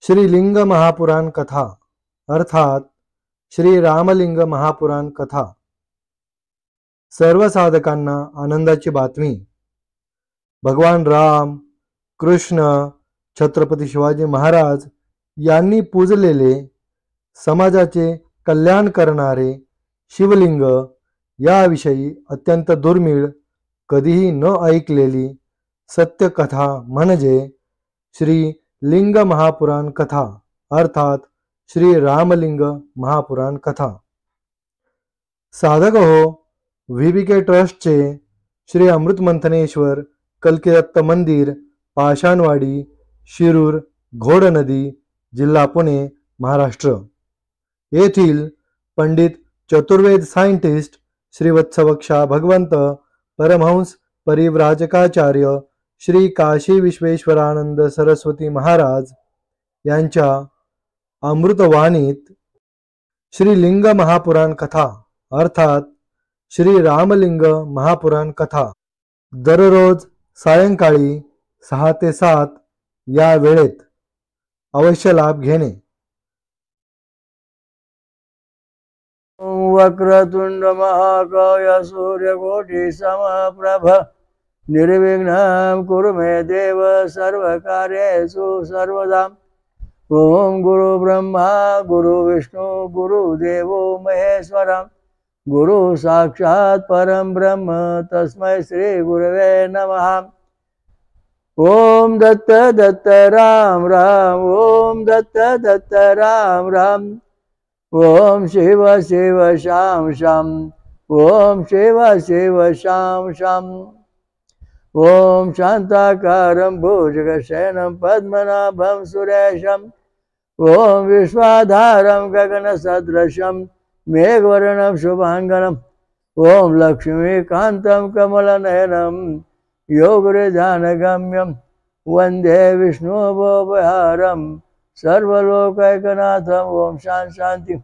श्री लिंग महापुराण कथा अर्थात श्री रामलिंग महापुराण कथा। सर्व साधकांना आनंदाची बातमी। भगवान राम, कृष्ण, छत्रपती शिवाजी महाराज यांनी पूजलेले समाजाचे कल्याण करणारे शिवलिंग याविषयी अत्यंत दुर्मिळ, कधीही न ऐकलेली सत्य कथा म्हणजे श्री लिंग महापुराण कथा अर्थात श्री रामलिंग महापुराण कथा। साधक हो, VBK ट्रस्टचे श्री अमृतमंथनेश्वर कल्किदत्त मंदिर, पाषाणवाडी, शिरूर, घोडनदी, जिल्हा पुणे, महाराष्ट्र येथील पंडित चतुर्वेद सायंटिस्ट श्री वत्सवक्षा भगवंत परमहंस परिव्राजकाचार्य श्री काशी विश्वेश्वरानंद सरस्वती महाराज यांच्या अमृतवाणीत श्री लिंग महापुराण कथा अर्थात श्री रामलिंग महापुराण कथा दररोज सायंकाळी 6 ते 7 या वेळेत अवश्य लाभ घेणे। वक्रतुंड महाकाय सूर्यकोटि समप्रभ निर्विघ्नं कुरु मे देव सर्वकार्येषु सर्वदा। ओम गुरु ब्रह्मा गुरु विष्णु गुरुदेवो महेश्वरा गुरु साक्षात् परम ब्रह्म तस्मै श्री गुरवे नमः। ओम दत्त दत्त राम राम ओम दत्त दत्त राम राम ओम शिव शिव शाम शाम ओम शिव शिव शाम शाम। ओम शांताकारं भुजगशयनं पद्मनाभं सुरेशं ओम विश्वाधारं गगनसदृशं मेघवर्णं शुभांगनं ओम लक्ष्मीकान्तं कमलनयनं योगनिधानगम्यं वंदे विष्णुभवहारं सर्वलोकैकनाथं। ओम शांती।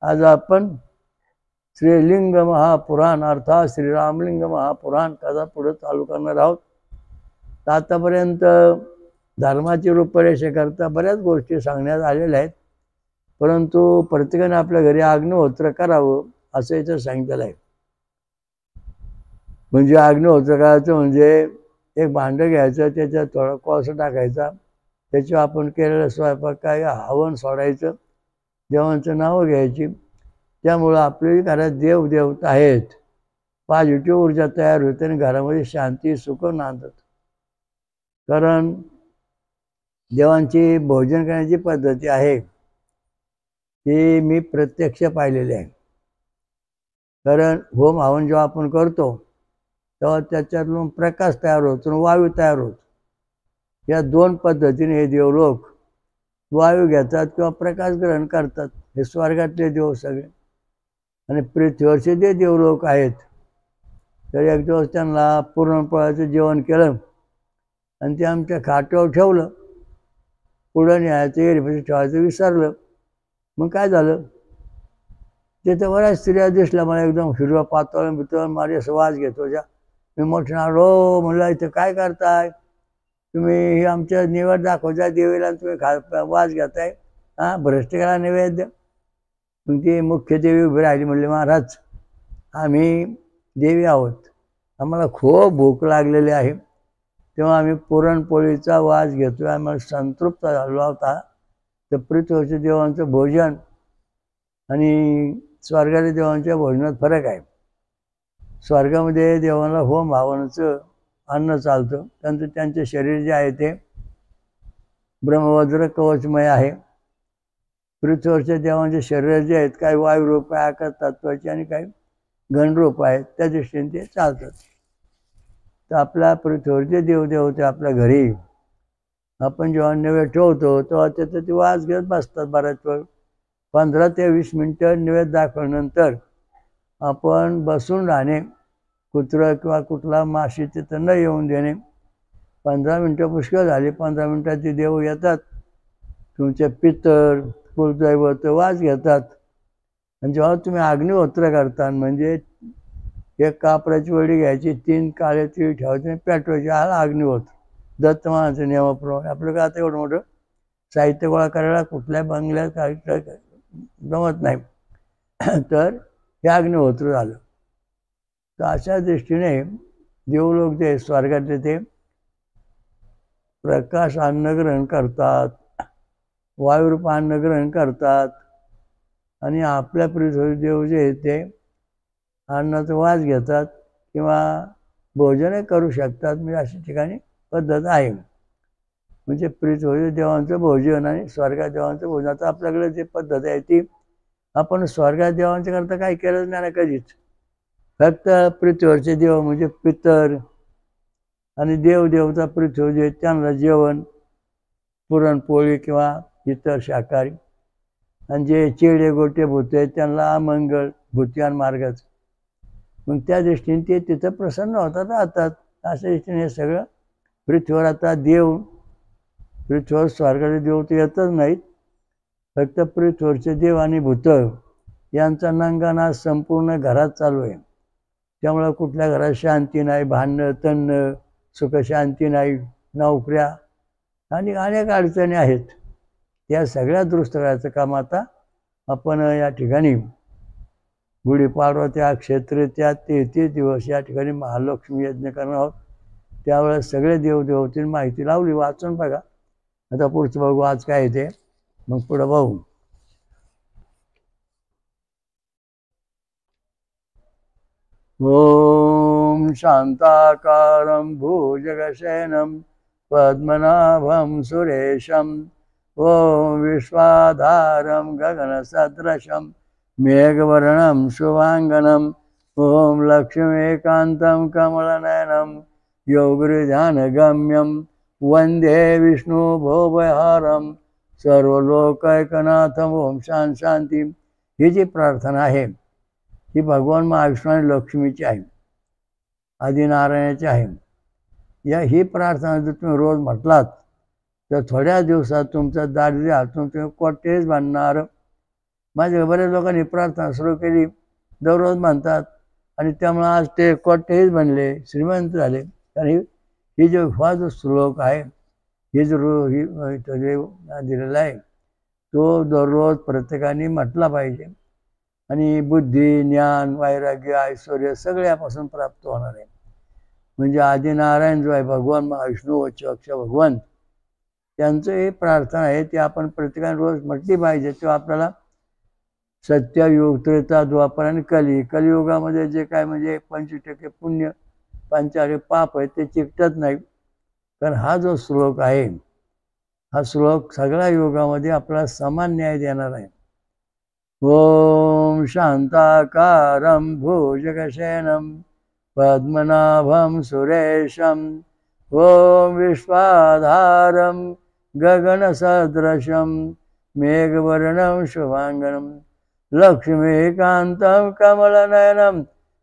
आज आपण श्रीलिंग महापुराण अर्थात श्री रामलिंग महापुराण कथा पुढे चालू करणार आहोत। आतापर्यंत धर्माची रूपरेषे करता बऱ्याच गोष्टी सांगण्यात आलेल्या आहेत, परंतु प्रत्येकाने आपल्या घरी अग्निहोत्र करावं असं इथं सांगितलेलं आहे। म्हणजे अग्निहोत्र करायचं म्हणजे एक भांडं घ्यायचं, त्याच्यात थोडा कोळसा टाकायचा, त्याच्यावर आपण केलेलं स्वयंपाक काय हवन सोडायचं, देवांचं नावं घ्यायची, त्यामुळं आपल्या घरात देव देवता आहेत, पॉझिटिव्ह ऊर्जा तयार होते आणि घरामध्ये शांती सुख नांदत। कारण देवांची भोजन करण्याची पद्धती आहे ती मी प्रत्यक्ष पाहिलेली आहे। कारण होम हवन जेव्हा आपण करतो तेव्हा त्याच्यातून प्रकाश तयार होतो, वायू तयार होतो। या दोन पद्धतीने हे देवलोक वायू घेतात किंवा प्रकाश ग्रहण करतात, हे स्वर्गातले देव सगळे। आणि पृथ्वीवरचे जे देवलोक आहेत तर एक दिवस त्यांना पुरणपोळ्याचं जेवण केलं आणि ते आमच्या खाट्यावर ठेवलं, पुढं न्यायचं एरीपाशी ठेवायचं विसरलं। मग काय झालं, तिथं बऱ्याच स्त्रिया दिसल्या मला, एकदम हिरवा पातळ बितळ माझे वास घेतो ज्या। मी मोठं आलो म्हणलं, इथं काय करताय तुम्ही, ही आमच्या निवड दाखवता देवीला, तुम्ही वास घेताय, भ्रष्ट करा नैवेद्य। मग ती मुख्य देवी उभी राहिली, म्हणले महाराज आम्ही देवी आहोत, आम्हाला खूप भूक लागलेली आहे, तेव्हा आम्ही पुरणपोळीचा वास घेतोय, आम्हाला संतृप्त झालो होता। तर पृथ्वीच्या देवांचं भोजन आणि स्वर्गाच्या देवांच्या भोजनात फरक आहे। स्वर्गामध्ये देवांना होम हवनाचं अन्न चालतं, त्यांचे शरीर जे आहे ते ब्रह्मवज्र कवचमय आहे। पृथ्वीवरच्या देवांचे शरीर जे आहेत काही वायुरूप आहे, आकाश तत्वाचे, आणि काही घनरूप आहेत, त्या दृष्टीने ते चालतात। तर आपल्या पृथ्वीवरचे देवदेवते आपल्या घरी आपण जेव्हा नैवेद्य ठेवतो तेव्हा त्याचं ते वास घेत बसतात बऱ्याच वेळ। 15 ते 20 मिनटं नैवेद्य दाखवल्यानंतर आपण बसून राहणे, कुत्रं किंवा कुठला माशी तिथं न येऊन देणे। 15 मिनटं पुष्कळ झाली, 15 मिनटात ते देव येतात, तुमचे पितर कुलदैवत वास घेतात। आणि जेव्हा तुम्ही अग्निहोत्र करता म्हणजे एक कापराची वडी घ्यायची, 3 काळे तीळ ठेवायचे, पेटवायचे, हा अग्निहोत्र दत्त महाराजांच्या नियमाप्रमाणे। आपलं काय आता एवढं मोठं साहित्य गोळा करायला कुठल्या बंगल्यात काही जमत नाही. तर हे अग्निहोत्र झालं. तर अशा दृष्टीने देवलोक जे स्वर्गातले ते प्रकाश अन्न ग्रहण करतात, वायुरूप अन्न ग्रहण करतात आणि आपल्या पृथ्वी देव जे आहेत ते अन्नाचा वास घेतात किंवा भोजनही करू शकतात. म्हणजे अशा ठिकाणी पद्धत आहे. म्हणजे पृथ्वी देवांचं भोजन आणि स्वर्गात देवांचं भोजन. आता आपल्याकडे जी पद्धत आहे ती आपण स्वर्गात देवांच्या करता काही केलंच नाही ना कधीच. फक्त पृथ्वीवरचे देव म्हणजे पितर आणि देवदेवता पृथ्वी जे त्यांना जेवण पुरणपोळी किंवा इतर शाकाहारी, आणि जे चिडे गोटे भूत आहेत त्यांना अमंगळ भूतियान मार्गच. मग त्या दृष्टीने ते तिथं प्रसन्न होतात, राहतात. अशा दृष्टीने हे सगळं पृथ्वीवर आता देव, पृथ्वीवर स्वर्गाचे देव तर येतच नाहीत. फक्त पृथ्वीवरचे देव आणि भूत यांचा नंगानाच संपूर्ण घरात चालू आहे. त्यामुळं कुठल्या घरात शांती नाही, भांडणं तणणं, सुखशांती नाही, नोकऱ्या आणि अनेक अडचणी आहेत. त्या सगळ्या दुरुस्त करायचं काम आता आपण या ठिकाणी गुढीपाडवा त्या क्षेत्रीत्या 33 दिवस या ठिकाणी महालक्ष्मी यज्ञ करणार आहोत. त्यावेळेस सगळे देवदेवतेने माहिती लावली, वाचून बघा. आता पुढचं बघू आज काय ते, मग पुढं बघू. ओम शांताकारं भुजगशयनं पद्मनाभं सुरेशं ओम विश्वाधारं गगनसदृशं मेघवर्णं शुभांगनं ओम लक्ष्मीकान्तं कमलनयनं योगहृध्यानगम्यं वंदे विष्णुभवभयहारं सर्वलोकैकनाथं. ओम शांती. ही जी प्रार्थना आहे ही भगवान महाविष्णू आणि लक्ष्मीची आहे, आदिनारायणाची आहे. ही प्रार्थना जर तुम्ही रोज म्हटलात तर थोड्या दिवसात तुमचं दारिद्र्य हातून तुम्ही कोट्येच बांधणार. माझ्या बऱ्याच लोकांनी प्रार्थना सुरू केली, दररोज म्हणतात आणि त्यामुळे आज ते कोट्येच बनले, श्रीमंत झाले. कारण ही जो श्लोक आहे, ही जो दिलेला आहे तो दररोज प्रत्येकाने म्हटला पाहिजे. आणि बुद्धी, ज्ञान, वैराग्य, ऐश्वर्य सगळ्यापासून प्राप्त होणार आहे. म्हणजे आदिनारायण जो आहे भगवान महाविष्णू अक्ष भगवान, त्यांचं हे प्रार्थना आहे ती आपण प्रत्येकाने रोज म्हटली पाहिजे. तेव्हा आपल्याला सत्ययुग, त्रेता, द्वापर आणि कलियुगामध्ये जे काय म्हणजे 25% पुण्य, 45% पाप आहे ते चिकटत नाही. कारण हा जो श्लोक आहे हा श्लोक सगळ्या युगामध्ये आपल्याला समान न्याय देणार आहे. ओम शांताकारं भुजगशयनं पद्मनाभं सुरेशं ओम विश्वाधारं गगनसदृशं मेघवर्णं शुभांगनं लक्ष्मीकान्तं कमलनयनं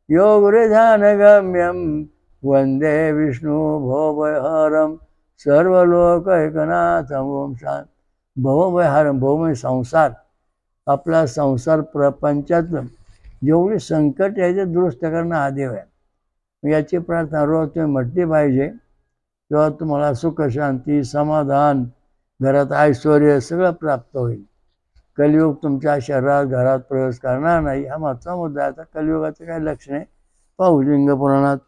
योगहृध्यानगम्यं वंदे विष्णुभवभयहारं सर्वलोकैकनाथं. ओम शांत. भवभयहारं, भव म्हणजे संसार. आपला संसार प्रपंचातलं जेवढी संकट याचे दुरुस्त करणं हा देव आहे. याची प्रार्थना रोज तुम्ही म्हटली पाहिजे. तेव्हा तुम्हाला सुख, शांती, समाधान, घरात ऐश्वर्य सगळं प्राप्त होईल. कलियुग तुमच्या शरीरात घरात प्रवेश करणार नाही, हा महत्त्वाचा मुद्दा आहे. आता कलियुगाचे काय लक्षण आहे पाहू लिंग पुराणात.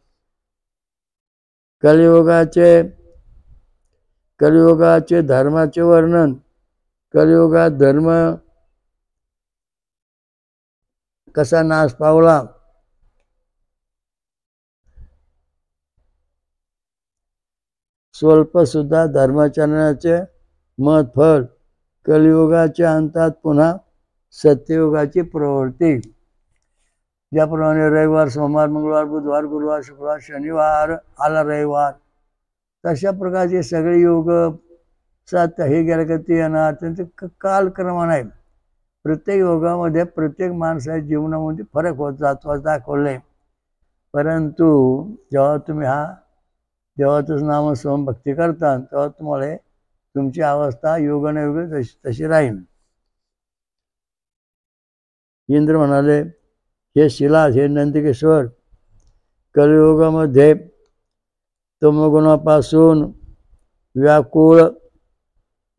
कलियुगाचे धर्माचे वर्णन. कलियुगात धर्म कसा नाश पावला, स्वल्प सुद्धा धर्माचरणाचे महत्फळ. कलियुगाच्या अंतात पुन्हा सत्ययुगाची प्रवृत्ती. ज्याप्रमाणे रविवार, सोमवार, मंगळवार, बुधवार, गुरुवार, शुक्रवार, शनिवार आला रविवार, तशा प्रकारचे सगळे योग सत्य हे गेलं का ते येणार. त्यांचं कालक्रम नाही. प्रत्येक योगामध्ये प्रत्येक माणसाच्या जीवनामध्ये फरक होत जातो असं दाखवलं. परंतु जेव्हा तुम्ही देवाचंच नामस्मरण भक्ती करता तेव्हा तुम्हाला तुमची अवस्था योगानुयोग तशी राहील. इंद्र म्हणाले, हे शिलास, हे नंदिकेश्वर, कलियुगामध्ये तमोगुणापासून व्याकुळ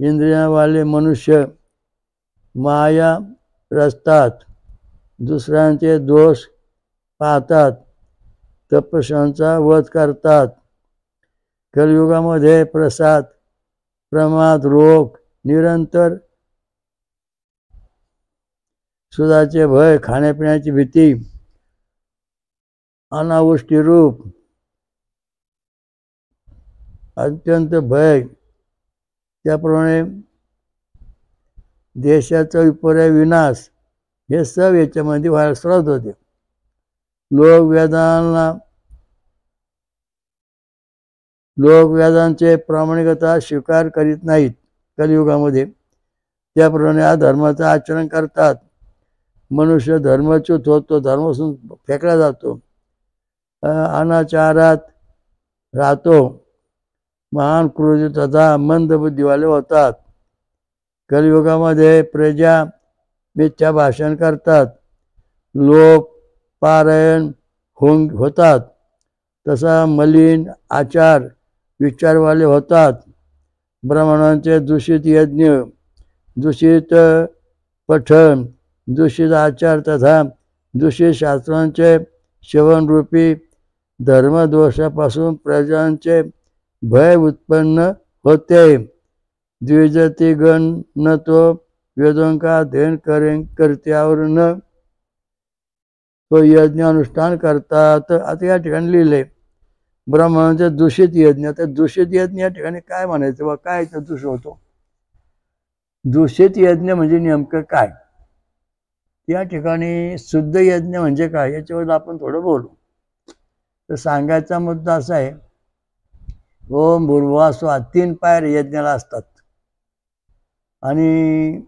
इंद्रियावाले मनुष्य माया रचतात, दुसऱ्यांचे दोष पाहतात, तपस्यांचा वध करतात. कलियुगामध्ये प्रसाद, प्रमाद, रोग, निरंतर सुधाचे भय, खाण्यापिण्याची भीती, अनावृष्टी रूप अत्यंत भय, त्याप्रमाणे देशाचा विपर्याय विनाश, हे सब याच्यामध्ये व्हायला सुरुवात होते. लोक वेदांचे प्रामाणिकता स्वीकार करीत नाहीत. कलियुगामध्ये त्याप्रमाणे अधर्माचं आचरण करतात. मनुष्य धर्मच्युत होतो, धर्मापासून फेकला जातो, अनाचारात राहतो, महान क्रोधी तथा मंदबुद्धीवाले होतात. कलियुगामध्ये प्रजा मिथ्या भाषण करतात, लोक पारायण होतात, तसा मलिन आचार विचारवाले होतात. ब्राह्मणांचे दूषित यज्ञ, दूषित पठण, दूषित आचार तथा दूषित शास्त्रांचे सेवनरूपी धर्मदोषापासून प्रजांचे भय उत्पन्न होते. द्विजती गण न तो वेदों का अध्ययन करत्यावरून तो यज्ञ अनुष्ठान करतात. आता या ठिकाणी लिहिले ब्राह्मणांचे दूषित यज्ञ. तर दूषित यज्ञ या ठिकाणी काय म्हणायचं बा, काय तर दूष होतो? दूषित यज्ञ म्हणजे नेमकं काय? या ठिकाणी शुद्ध यज्ञ म्हणजे काय याच्यावर आपण थोडं बोलू. तर सांगायचा मुद्दा असा आहे, ओम भूर्भुवः स्वः 3 पायऱ्या यज्ञाला असतात. आणि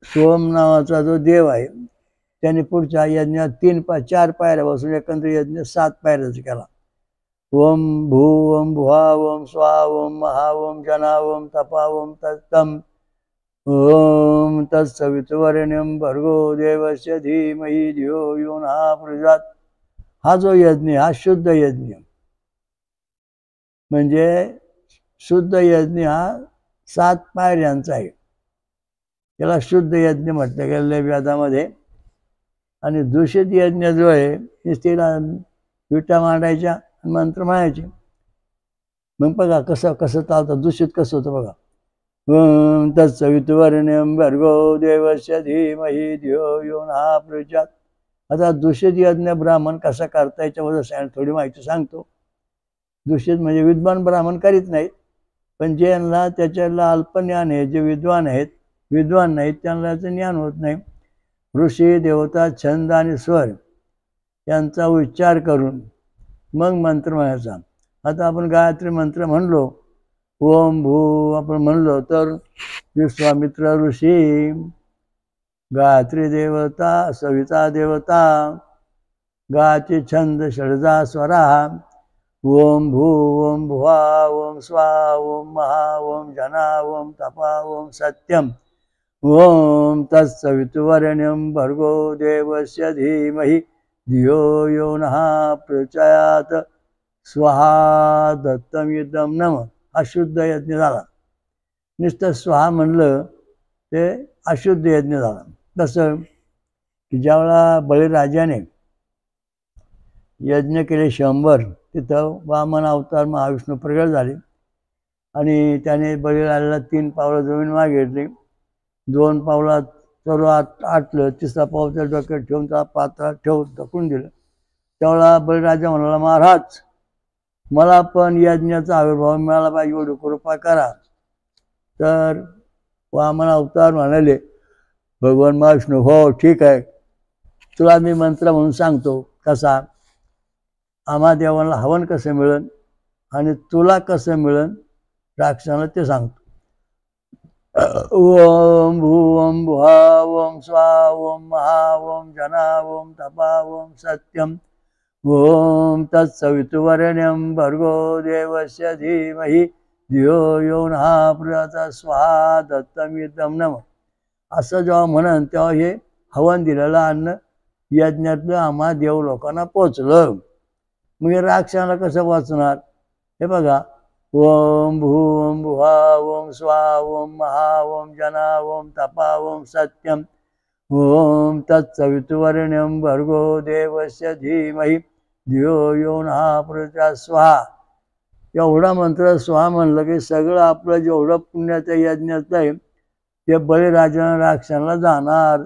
सोम नावाचा जो देव आहे त्याने पुढच्या यज्ञात 4 पायऱ्या बसून एकंदर यज्ञ 7 पायऱ्याचा केला. ओम भू ओम भुवा ओम स्वा ओम महा ओम जना ओम तपा ओम तत्तम ओम तत्सवितुर्वरेण्यं भर्गो देवस्य धीमहि धियो यो नः प्रचोदयात्. हा जो यज्ञ, हा शुद्ध यज्ञ. म्हणजे शुद्ध यज्ञ हा 7 पायऱ्यांचा आहे. याला शुद्ध यज्ञ म्हटलं गेलेलं आहे वेदामध्ये. आणि दूषित यज्ञ जो आहे तिला विटा मांडायच्या, मंत्र म्हणायचे. मग बघा कसं चालतं, दूषित कसं होतं बघा. ओम तत्सवितुर्वरेण्यं भर्गो देवस्य धीमहि धियो यो नः प्रचोदयात्. आता दूषित यज्ञ ब्राह्मण कसा करता याच्यामध्ये थोडी माहिती सांगतो. दूषित म्हणजे विद्वान ब्राह्मण करीत नाहीत, पण ज्यांना त्याच्याला अल्पज्ञान आहे, जे विद्वान नाहीत त्यांना याचं ज्ञान होत नाही. ऋषी देवता छंद आणि स्वर यांचा उच्चार करून मग मंत्र म्हणायचा. आता आपण गायत्री मंत्र म्हणलो, ओम भू आपण म्हणलो तर विश्वामित्र ऋषी, गायत्री देवता, सविता देवता, गायत्री छंद षडजा स्वरा. ओम भू ओम भुवा ओम स्वा ओम महा ओम जना ओम तपा ओम सत्यम ओम तत्सवितुर्वरेण्यं भर्गो देवस्य धीमहि धियो यो नः प्रचोदयात् स्वाहा दत्तम युद्धम नमः. अशुद्ध यज्ञ झाला. नुसतं स्वाहा म्हणलं ते अशुद्ध यज्ञ झाला. तसं की ज्यावेळेला बळीराजाने यज्ञ केले 100, तिथं वामन अवतार महाविष्णू प्रगट झाले आणि त्याने बळीराजाला 3 पावलं जमीन मागितली. 2 पावलात सर्व आटलं, 3रा पाऊल त्या डोक्यात ठेवून त्याला पात्रात ठेवून ढकलून दिलं. त्यावेळेला बळीराजा म्हणाला, महाराज मला पण यज्ञाचा आविर्भाव मिळाला पाहिजे, एवढी कृपा करा. तर वामन अवतार म्हणाले, भगवान महाविष्णू, हो ठीक आहे, तुला मी मंत्र म्हणून सांगतो. कसा? आम्हा देवांना हवन कसं मिळेल आणि तुला कसं मिळेल राक्षसाला ते सांगतो. ओम भू ओम भुवा ओम स्वा ओम महा ओम जना ओम तपा ओम सत्यम ओम तत्सवितुर्वरेण्यं भर्गो देवस्य धीमहि धियो यो नः प्रचोदयात् स्वाहा दत्तम युद्धम नमः. असं जेव्हा म्हणन तेव्हा हे हवन दिलेलं अन्न यज्ञातलं आम्हा देव लोकांना पोचलं. मग हे राक्षसाला कसं वाचणार? हे बघा, ओम भूम भुवा ओम स्वा ओम महा ओम जना ओम तपा ओम सत्यम ओम तत्सवितुर्वरेण्यं भर्गो देवस्य धीमहि धियो यो नः प्रचोदयात् स्वाहा. एवढा मंत्र स्वाहा म्हणलं की सगळं आपलं जेवढं पुण्याच्या यज्ञाचं आहे ते बळीराजा राक्षसाला जाणार,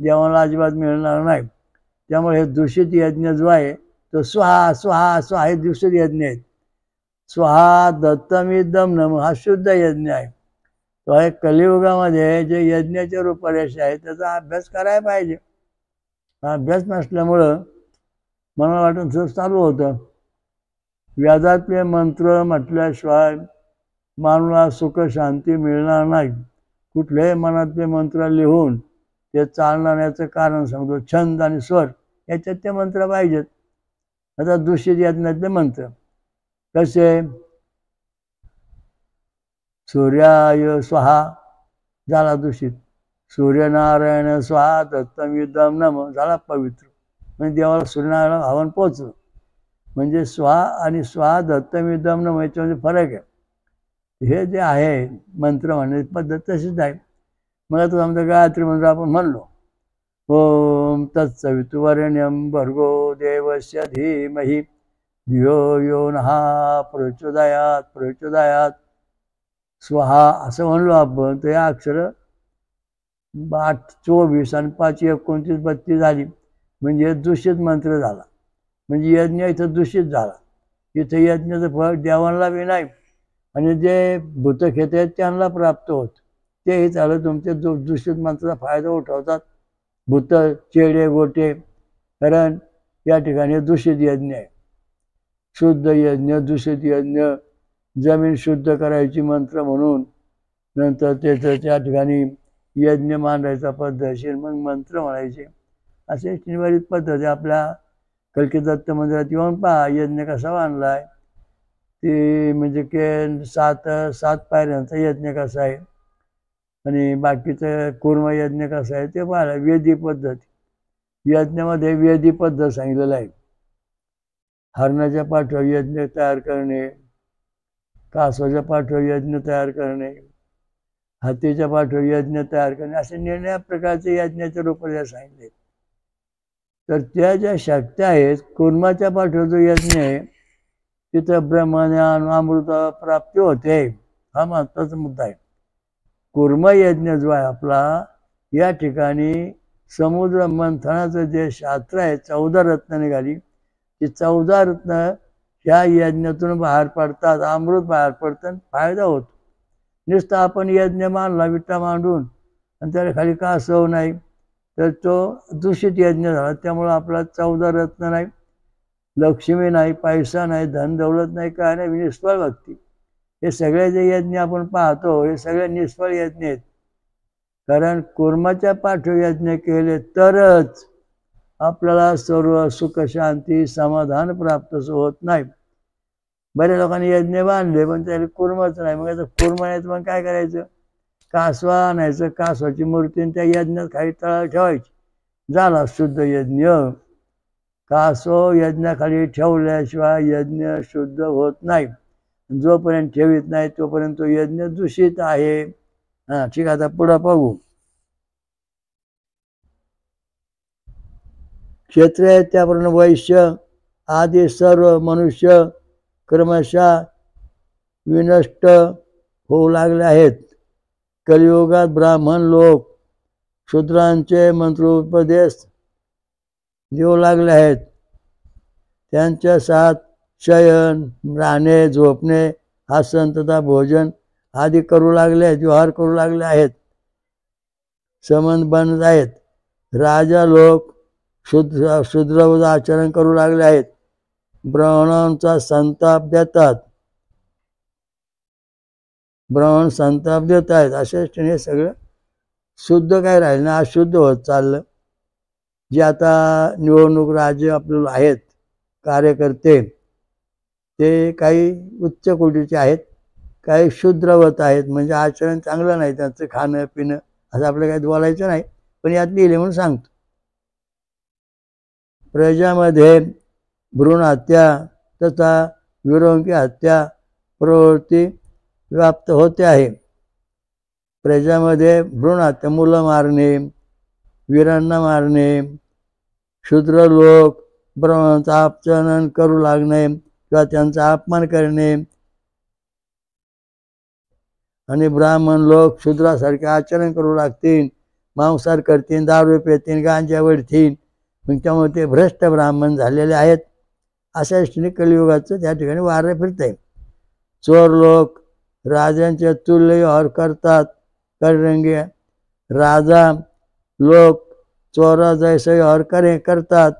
देवाला अजिबात मिळणार नाही. त्यामुळे हे दूषित यज्ञ जो आहे तो स्वाहा स्वाहा स्वाहा हे दूषित यज्ञ आहेत. स्वाहा दत्तमिदम नम हा शुद्ध यज्ञ आहे. तो आहे कलियुगामध्ये जे यज्ञाचे रूपरेष आहे त्याचा अभ्यास करायला पाहिजे. अभ्यास नसल्यामुळं मला वाटतं चालू होतं. व्याजातले मंत्र म्हटल्याशिवाय मानवाला सुख शांती मिळणार नाही. कुठल्याही मनातले मंत्र लिहून ते चालण्याचं कारण सांगतो. छंद आणि स्वर याच्यात ते मंत्र पाहिजेत. आता दूषित यज्ञातले मंत्र कसे? सूर्याय स्वाहा झाला दूषित, सूर्यनारायण स्वाहा दत्तमिदम नम झाला पवित्र. म्हणजे देवाला सूर्यनारायण हवन पोचलं. म्हणजे स्वाहा आणि स्वाहा दत्तमिदम नम याच्यामध्ये फरक आहे. हे जे आहे मंत्र म्हणण्याची पद्धत तशीच आहे. मग आता समजा गायत्री मंत्र आपण म्हणलो, ओम तत्सवितुर्वरेण्यं भर्गो देवस्य धीमहि धियो यो नः प्रचोदयात् प्रचोदयात् स्वाहा असं म्हणलो आपण तर या अक्षर 8, 24 आणि 5, 29, 32 झाली. म्हणजे दूषित मंत्र झाला. म्हणजे यज्ञ इथं दूषित झाला. इथं यज्ञाचं फळ देवांना बी नाही आणि जे भूतखेते आहेत त्यांना प्राप्त होत. तेही झालं तुमचे दूषित मंत्राचा फायदा उठवतात भूत चेडे गोटे. कारण या ठिकाणी दूषित यज्ञ आहे. शुद्ध यज्ञ दूषित यज्ञ. जमीन शुद्ध करायची मंत्र म्हणून नंतर त्याचं त्या ठिकाणी यज्ञ मांडायचा पद्धतशीर मग मंत्र म्हणायचे. असे बरीच पद्धती आपल्या कल्की दत्त मंदिरात येऊन पहा यज्ञ कसा बांधलाय. ते म्हणजे की 7 पायऱ्यांचा यज्ञ कसा आहे आणि बाकीचं कूर्म यज्ञ कसा आहे ते पाहिलं. वेदी पद्धत यज्ञामध्ये वेदी पद्धत सांगितलेलं आहे. हरणाच्या पाठीवर यज्ञ तयार करणे, कासवाच्या पाठीवर यज्ञ तयार करणे, हातीच्या पाठीवर यज्ञ तयार करणे असे निर्णय प्रकारचे यज्ञाचे रूपरेषा सांगितले. तर त्या ज्या शक्त्या आहेत कुर्माच्या पाठीवर जो यज्ञ आहे तिथं ब्रह्मज्ञान अमृत प्राप्ती होते. हा महत्वाचा मुद्दा आहे. कुर्म यज्ञ जो आहे आपला या ठिकाणी समुद्र मंथनाचं जे शास्त्र आहे 14 रत्न निघाली. ती 14 रत्न ह्या यज्ञातून बाहेर पडतात. अमृत बाहेर पडतं, फायदा होतो. नुसतं आपण यज्ञ मांडला विटा मांडून आणि त्याला खाली कासव नाही तर तो दूषित यज्ञ झाला. त्यामुळं आपला 14 रत्न नाही, लक्ष्मी नाही, पैसा नाही, धन दौलत नाही, काय नाही, निष्फळ भक्ती. हे सगळे जे यज्ञ आपण पाहतो हे सगळे निष्फळ यज्ञ आहेत. कारण कुर्माच्या पाठीवर यज्ञ केले तरच आपल्याला सर्व सुख शांती समाधान प्राप्त होत नाही. बऱ्या लोकांनी यज्ञ बांधले पण त्याला कुर्मच नाही. मग आता कुर्म नाही तर मग काय करायचं? कासवा आणायचं, कासवाची मूर्ती त्या यज्ञात खाली तळाला ठेवायची, झाला शुद्ध यज्ञ. कासव यज्ञाखाली ठेवल्याशिवाय यज्ञ शुद्ध होत नाही. जोपर्यंत ठेवीत नाही तोपर्यंत तो यज्ञ दूषित आहे. हा ठीक आहे. आता पुढं पाहू. क्षत्रिय त्याप्रमाणे वैश्य आदी सर्व मनुष्य क्रमशः विनष्ट होऊ लागले आहेत. कलियुगात ब्राह्मण लोक शूद्रांचे मंत्रोपदेश देऊ लागले आहेत. त्यांच्या साथ शयन, राहणे, झोपणे, आसन तथा भोजन आदी करू लागले आहेत, व्यवहार करू लागले आहेत, संबंध बनत आहेत. राजा लोक शूद्र आचरण करू लागले आहेत. ब्राह्मणांचा संताप देतात, ब्राह्मण संताप देत आहेत. असे हे सगळं शुद्ध काय राहिलं ना, अशुद्ध होत चाललं. जे आता निवडणूक राज्य आपल्याला आहेत कार्यकर्ते ते काही उच्च कोटीचे आहेत, काही शूद्रवत आहेत. म्हणजे आचरण चांगलं नाही त्यांचं, खाणं पिणं असं आपलं काही बोलायचं नाही, पण यात लिहिले म्हणून सांगतो. प्रजामध्ये भ्रूण हत्या तथा विरंकी हत्या प्रवृत्ती व्याप्त होते आहे. प्रजामध्ये भ्रूणात मुलं मारणे, वीरांना मारणे, शूद्र लोक ब्राह्मणांचा अपमान करू लागणे किंवा त्यांचा अपमान करणे आणि ब्राह्मण लोक शूद्रासारखे आचरण करू लागतील, मांसाहार करतील, दारू पितील, गांजा वडतील, मग त्यामुळे ते भ्रष्ट ब्राह्मण झालेले आहेत. अशा दृष्टीने कलियुगाचं त्या ठिकाणी वारं फिरतंय. चोर लोक राजांचे तुल्य व्यवहार करतात, कररंगे राजा लोक चोरा जैसे व्यवहार करतात.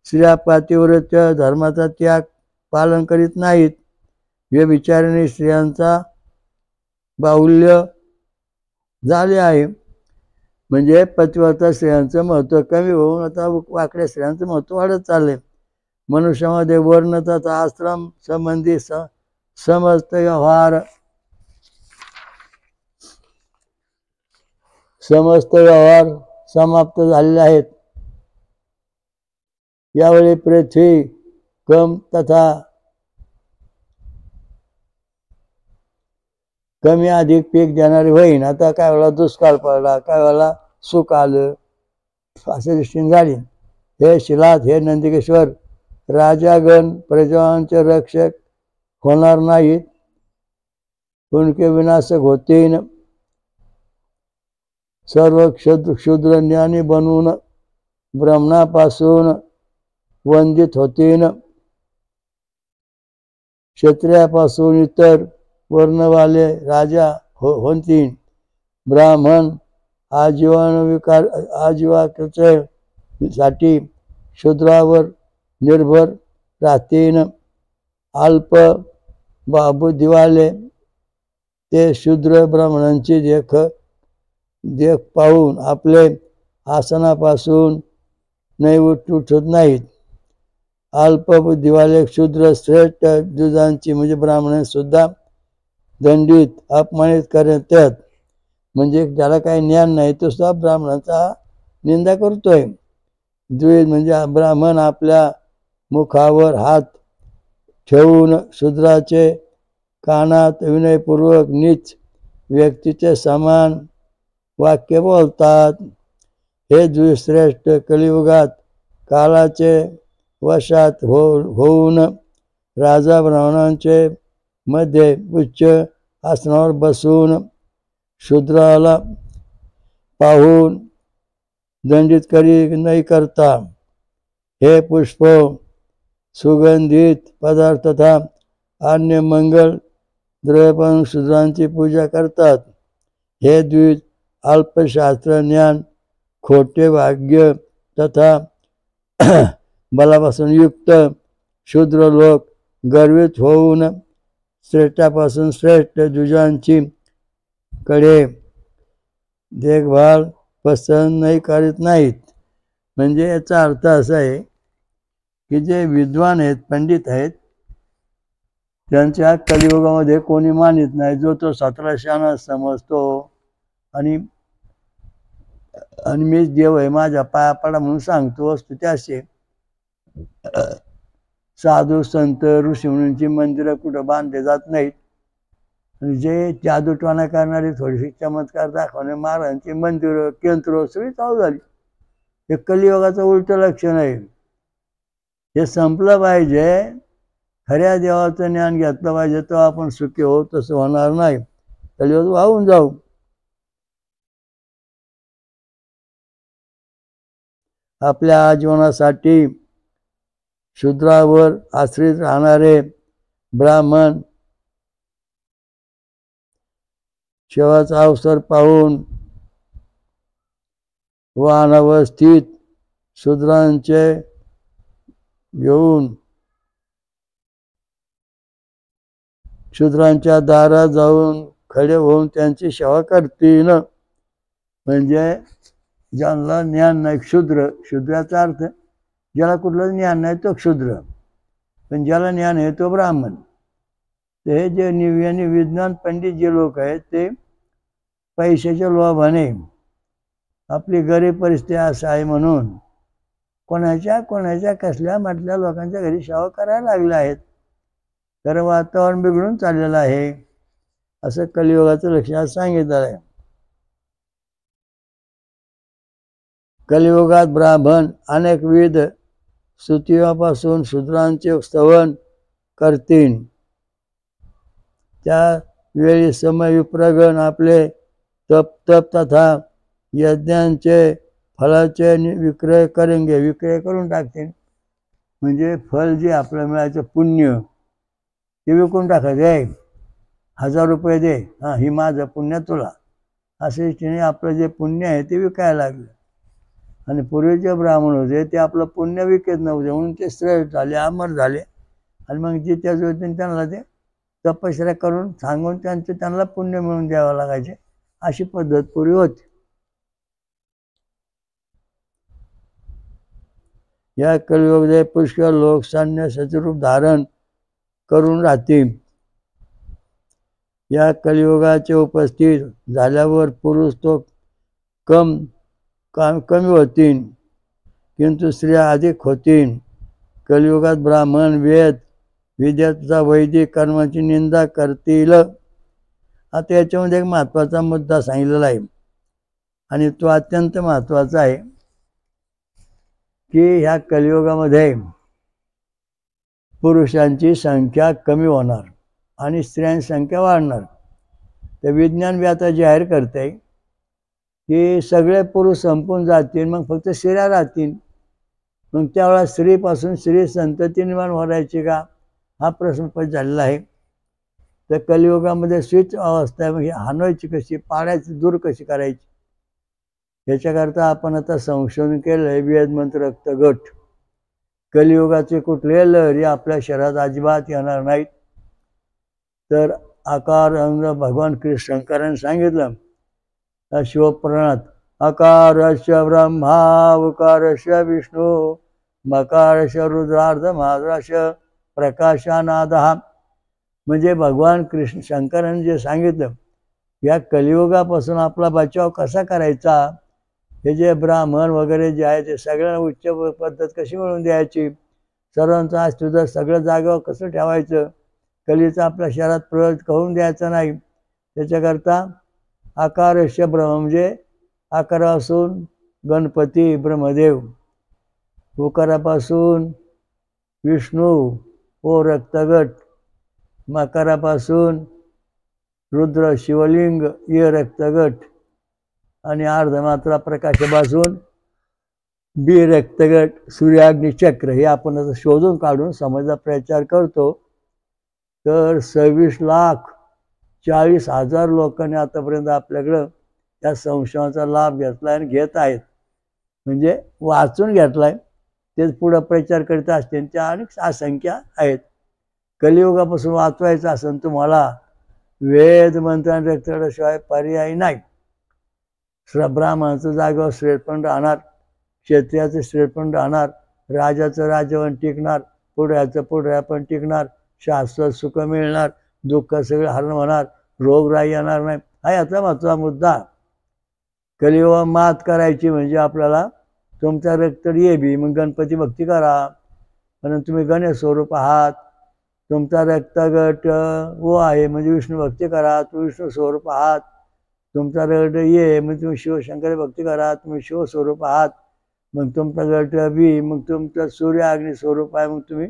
स्त्रिया पातिव्रत्य धर्माचा त्याग पालन करीत नाहीत. व्यभिचाराने स्त्रियांचा बाहुल्य झाले आहे. म्हणजे पतिव्रता स्त्रियांचं महत्त्व कमी होऊन आता वाकड्या स्त्रियांचं महत्त्व वाढत चाललंय. मनुष्यामध्ये वर्ण तथा आश्रम संबंधी समस्त व्यवहार समाप्त झालेले आहेत. यावेळी पृथ्वी कम तथा कमी अधिक पीक देणारी होईन. आता काय वेळा दुष्काळ पडला, काय वेळेला सुख आलं, अशा दृष्टीने झाली. हे शिलाद, हे नंदिकेश्वर, राजागण प्रजांचे रक्षक होणार नाहीत, उनके विनाशक होतीन. सर्व क्षुद्र ज्ञानी बनवून ब्राह्मणापासून वंचित होतीन. क्षत्रियापासून इतर वर्णवाले राजा होतील. ब्राह्मण आजीविकेसाठी शूद्रावर निर्भर राहतील. अल्प बुद्धिवाले ते शूद्र ब्राह्मणांची देख पाहून आपले आसनापासून नाही उठत नाहीत. अल्पबुद्धिवाले शूद्र श्रेष्ठ जुजांची म्हणजे ब्राह्मण सुद्धा दंडित अपमानित करतात. म्हणजे ज्याला काही ज्ञान नाही तो सुद्धा ब्राह्मणाचा निंदा करतोय. द्विज म्हणजे ब्राह्मण आपल्या मुखावर हात ठेवून शूद्राचे कानात विनयपूर्वक नीच व्यक्तीचे समान वाक्य बोलतात. हे द्विश्रेष्ठ कलियुगात कालाचे वशात होऊन राजा ब्राह्मणांचे मध्ये उच्च आसनावर बसून शूद्राला पाहून दंडित नाही करता. हे पुष्प, सुगंधित पदार्थ तथा अन्य मंगल द्रव्यपासून शूद्रांची पूजा करतात. हे द्विज अल्पशास्त्र ज्ञान, खोटे भाग्य तथा बलापासून युक्त शूद्र लोक गर्वित होऊन श्रेष्ठापासून श्रेष्ठ जुजांची कडे देखभाल पसंत नाही करीत नाहीत. म्हणजे याचा अर्थ असा आहे की जे विद्वान आहेत, पंडित आहेत, त्यांच्या कलियुगामध्ये कोणी मानित नाही. जो तो स्वतःला शहाणा समजतो आणि मी देव आहे, माझ्या पाया पडा म्हणून सांगतो असतो. त्याचे साधू संत ऋषीमुनींची मंदिरं कुठं बांधले जात नाहीत. आणि जे जादूटवाना करणारे, थोडीशी चमत्कार दाखवणे, महाराजांची मंदिरं केंद्र सगळी चालू झाली. हे कलियुगाचं उलट लक्षण आहे. हे संपलं पाहिजे. खऱ्या देवाचं ज्ञान घेतलं पाहिजे तर आपण सुखी होऊ. तसं होणार नाही. कलियुग वाहून जाऊ. आपल्या आजीवनासाठी शूद्रावर आश्रित राहणारे ब्राह्मण शेवाचा अवसर पाहून वाहनावर स्थित शूद्रांचे घेऊन शूद्रांच्या दारात जाऊन खडे होऊन त्यांची सेवा करतील. म्हणजे ज्यांना ज्ञान नाही, शूद्राचा अर्थ ज्याला कुठलं ज्ञान नाही तो क्षुद्र, पण ज्याला ज्ञान आहे तो ब्राह्मण. तर हे जे विज्ञान पंडित जे लोक आहेत ते पैशाच्या लोभाने, आपली गरीब परिस्थिती असं आहे म्हणून कोणाच्या कसल्या म्हटल्या लोकांच्या घरी सेवा करायला लागले आहेत. कारण वातावरण बिघडून चाललेलं आहे असं कलियुगाचं लक्षणात सांगितलं आहे. कलियुगात ब्राह्मण अनेकविध स्तुतीपासून शूद्रांचे स्तवन करतील. त्या वेळी समय विप्रगण आपले तप तथा यज्ञांचे फळाचे विक्रय करून टाकतील. म्हणजे फळ जे आपल्याला मिळायचं पुण्य ते विकून टाकायचं. 1000 रुपये दे, हां ही माझं पुण्य तुला, असे इच्छेने आपलं जे पुण्य आहे ते विकायला लागलं. आणि पूर्वीचे ब्राह्मण होते ते आपलं पुण्य विकत नव्हते म्हणून ते श्रेष्ठ झाले, अमर झाले. आणि मग जे त्या जोडीने त्यांना ते तपश्चर्या करून सांगून त्यांना पुण्य मिळवून द्यावं लागायचे. अशी पद्धत पूर्वी होती. या कलियुगामध्ये पुष्कळ लोक संन्यासाचे रूप धारण करून राहतील. या कलियुगाचे उपस्थित झाल्यावर पुरुष तो कमी होतील, किंतु स्त्रिया अधिक होतील. कलियुगात ब्राह्मण वेद विद्याचा वैदिक कर्माची निंदा करतील. आता याच्यामध्ये एक महत्त्वाचा मुद्दा सांगितलेला आहे आणि तो अत्यंत महत्त्वाचा आहे की ह्या कलियुगामध्ये पुरुषांची संख्या कमी होणार आणि स्त्रियांची संख्या वाढणार. तर विज्ञान बी आता जाहीर करते की सगळे पुरुष संपून जातील, मग फक्त स्त्रिया राहतील. मग त्यावेळेला स्त्रीपासून स्त्री संतती निर्माण व्हायची का, हा प्रश्न पण झालेला आहे. तर कलियुगामध्ये स्विच अवस्था आहे, म्हणजे हाणवायची कशी, पाडायची, दूर कशी करायची, याच्याकरता आपण आता संशोधन केलं आहे. वेद मंत्र रक्त गट. कलियुगाचे कुठले लहरी आपल्या शरीरात अजिबात येणार नाहीत. तर आकार अंग भगवान कृष्ण शंकरांनी सांगितलं शिवपुराणात, अकारस्य ब्रह्मा उकारस्य विष्णू मकारस्य रुद्रार्ध महारास्य प्रकाशानादहा. म्हणजे भगवान कृष्ण शंकरांनी जे सांगितलं या कलियुगापासून आपला बचाव कसा करायचा, हे जे ब्राह्मण वगैरे जे आहे ते सगळ्यांना उच्च पद्धत कशी मिळवून द्यायची, सर्वांचं अस्तित्व सगळं जागेवर कसं ठेवायचं, कलीचा आपल्या शरीरात प्रयोग करून द्यायचा नाही, त्याच्याकरता आकारस्य ब्रह्म म्हणजे आकारापासून गणपती ब्रह्मदेव, उकारापासून विष्णू ओ रक्तगट, मकारापासून रुद्र शिवलिंग ये रक्तगट आणि अर्धमात्रा प्रकाशापासून बी रक्तगट सूर्याग्नी चक्र. हे आपण आता शोधून काढून समाजाचा प्रचार करतो. तर 26,40,000 लोकांनी आतापर्यंत आपल्याकडं या संशोधनाचा लाभ घेतला आणि घेत आहेत. म्हणजे वाचून घेतलाय, तेच पुढं प्रचार करीत असतील. त्या अनेक असंख्या आहेत. कलियुगापासून वाचवायचं असेल तुम्हाला वेद मंत्रांच्या रक्तगटाशिवाय पर्याय नाही. ब्राह्मणाचं जागेवर श्रेष्ठपण राहणार, क्षत्रियाचं श्रेष्ठपण राहणार, राजाचं राज्यपण टिकणार, पुढ्याचं पुढ्यापण टिकणार, शाश्वत सुख मिळणार, दुःख सगळं हरण होणार, रोगराई येणार नाही. हा याचा महत्त्वाचा मुद्दा. कलियुगावर मात करायची म्हणजे आपल्याला तुमचा रक्त ये बी, मग गणपती भक्ती करा. कारण तुम्ही गणेश स्वरूप आहात. तुमचा रक्तगट ओ आहे म्हणजे विष्णू भक्ती करा, तुम्ही विष्णू स्वरूप आहात. तुमचा गट ये म्हणजे तुम्ही शिवशंकर भक्ती करा, तुम्ही शिवस्वरूप आहात. मग तुमचा गट बी मग तुमचं सूर्य अग्नी स्वरूप आहे, मग तुम्ही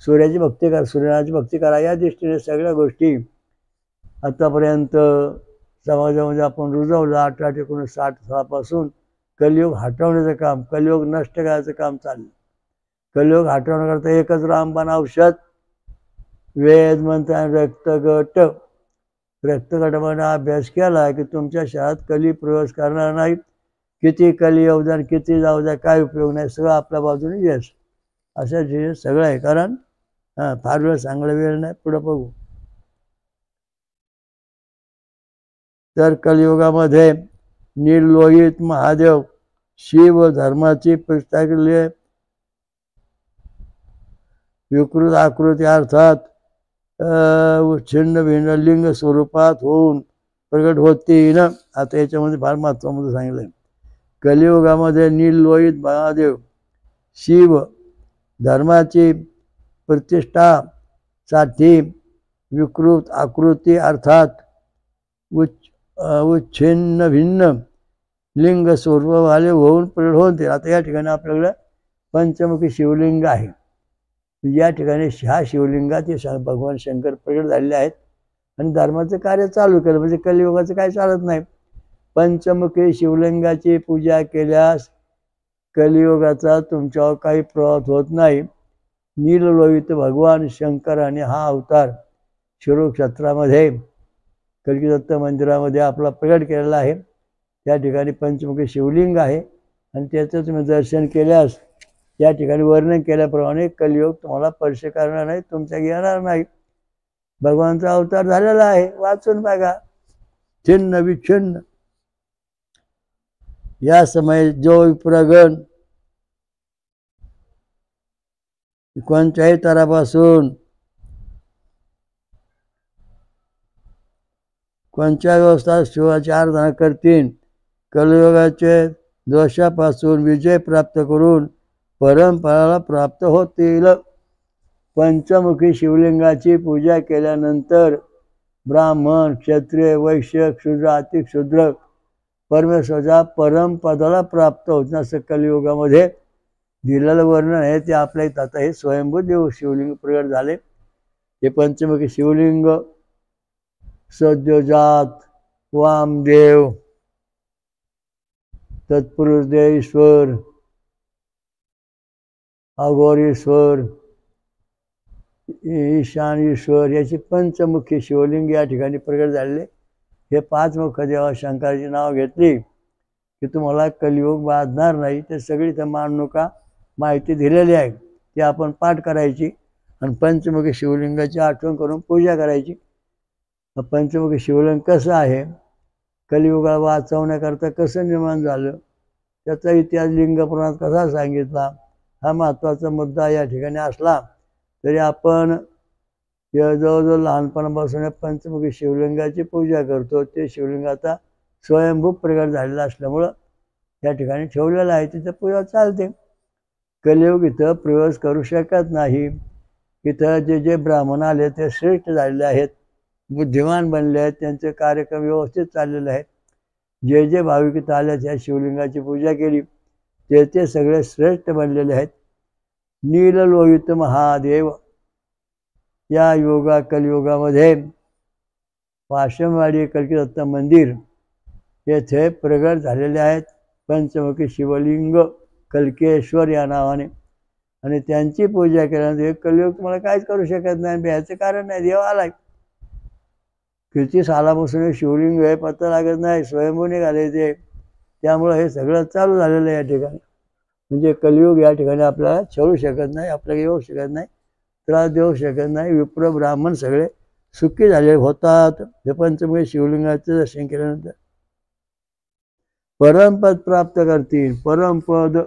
सूर्याची भक्ती करा, सूर्यनारायणाची भक्ती करा. या दृष्टीने सगळ्या गोष्टी आतापर्यंत समाजामध्ये आपण रुजवलं. 1860 सालापासून कलियुग हटवण्याचं काम, कलियुग नष्ट करायचं काम चाललं. कलियुग हटवण्याकरता एकच रामबाण औषध, वेद मंत्र आणि रक्तगट. रक्तगटामध्ये अभ्यास केला की तुमच्या शरीरात कली प्रवेश करणार नाही. किती कली येऊ द्या, किती जाऊ द्या, काय उपयोग नाही, सगळं आपल्या बाजूने यश. अशा जे सगळं आहे. कारण फार वेळ चांगला वेळ नाही, पुढं बघू. तर कलियुगामध्ये निर्लोहित महादेव शिव धर्माची प्रतिष्ठा केली आहे. विकृत आकृती अर्थात छिन्न भिन्न लिंग स्वरूपात होऊन प्रगट होतील. आता याच्यामध्ये फार महत्त्वाचं सांगितलं आहे. कलियुगामध्ये निर्लोहित महादेव शिव धर्माची प्रतिष्ठा साठी विकृत आकृती अर्थात उच्छिन्न भिन्न लिंग स्वरूपवाले होऊन प्रगट होते. आता या ठिकाणी आपल्याकडे पंचमुखी शिवलिंग आहे. या ठिकाणी ह्या शिवलिंगात हे भगवान शंकर प्रगट झालेले आहेत आणि धर्माचं कार्य चालू केलं. म्हणजे कलियुगाचं काय चालत नाही. पंचमुखी शिवलिंगाची पूजा केल्यास कलियुगाचा तुमच्यावर काही प्रभाव होत नाही. नीललोहित भगवान शंकराने हा अवतार शिरूर क्षेत्रामध्ये कल्की मंदिरामध्ये आपला प्रगट केलेला आहे. त्या ठिकाणी पंचमुखी शिवलिंग आहे आणि त्याचं तुम्ही दर्शन केल्यास या ठिकाणी वर्णन केल्याप्रमाणे कलियुग तुम्हाला स्पर्श करणार नाही, तुमच्या येणार नाही. भगवानचा अवतार झालेला आहे, वाचून बघा. छिन्न विच्छिन्न या समय जो विप्रगण कोणत्याही तरापासून कोणत्या व्यवस्था शिवाची आराधना करतील कलियुगाचे दोषापासून विजय प्राप्त करून परंपराला प्राप्त होतील. पंचमुखी शिवलिंगाची पूजा केल्यानंतर ब्राह्मण क्षत्रिय वैश्य क्षुद्र अतिक्षुद्र परमेश्वराच्या परमपदाला प्राप्त होत. असं कलियुगामध्ये दिलेलं वर्णन आहे ते आपल्या इथं आता हे स्वयंभू देव शिवलिंग प्रगट झाले. हे पंचमुखी शिवलिंग सद्योजात वामदेव तत्पुरुष देव ईश्वर अघोरीश्वर ईशान ईश्वर याची पंचमुखी शिवलिंग या ठिकाणी प्रगट झालेले. हे पाच मुख देवा शंकराची नाव घेतली की तुम्हाला कलियुग बाधणार नाही. ते सगळी त्या मांडणुका माहिती दिलेली आहे ती आपण पाठ करायची आणि पंचमुखी शिवलिंगाची आठवण करून पूजा करायची. पंचमुखी शिवलिंग कसं आहे, कलियुगाला वाचवण्याकरता कसं निर्माण झालं, त्याचा इतिहास लिंगपुराणात कसा सांगितला, हा महत्त्वाचा मुद्दा या ठिकाणी असला तरी आपण जवळजवळ लहानपणापासून पंचमुखी शिवलिंगाची पूजा करतो. ते शिवलिंग आता स्वयंभू प्रगट झालेलं असल्यामुळं या ठिकाणी ठेवलेलं आहे, तिथं पूजा चालते. कलियुग इथं प्रवेश करू शकत नाही. इथं जे जे ब्राह्मण आले ते श्रेष्ठ झालेले आहेत, बुद्धिमान बनले आहेत, त्यांचे कार्यक्रम व्यवस्थित चाललेले आहेत. जे जे भाविक इथं आले त्या शिवलिंगाची पूजा केली ते सगळे श्रेष्ठ बनलेले आहेत. नीललोहित महादेव या कलियुगामध्ये वाशमवाडी कल्कीदत्त मंदिर येथे प्रगट झालेले आहेत. पंचमुखी शिवलिंग कल्केश्वर या नावाने आणि त्यांची पूजा केल्यानंतर कलियुग तुम्हाला काहीच करू शकत नाही. भ्यायचं कारण नाही, देव आलाय. किती सालापासून हे शिवलिंग हे पत्ता लागत नाही, स्वयंभू निघाले ते. त्यामुळं हे सगळं चालू झालेलं आहे या ठिकाणी. म्हणजे कलियुग या ठिकाणी आपल्याला छळू शकत नाही, आपल्याला येऊ शकत नाही, त्रास देऊ शकत नाही. विप्र ब्राह्मण सगळे सुखी झाले होतात हे पंचमुखी शिवलिंगाचं दर्शन केल्यानंतर. परमपद प्राप्त करतील. परमपद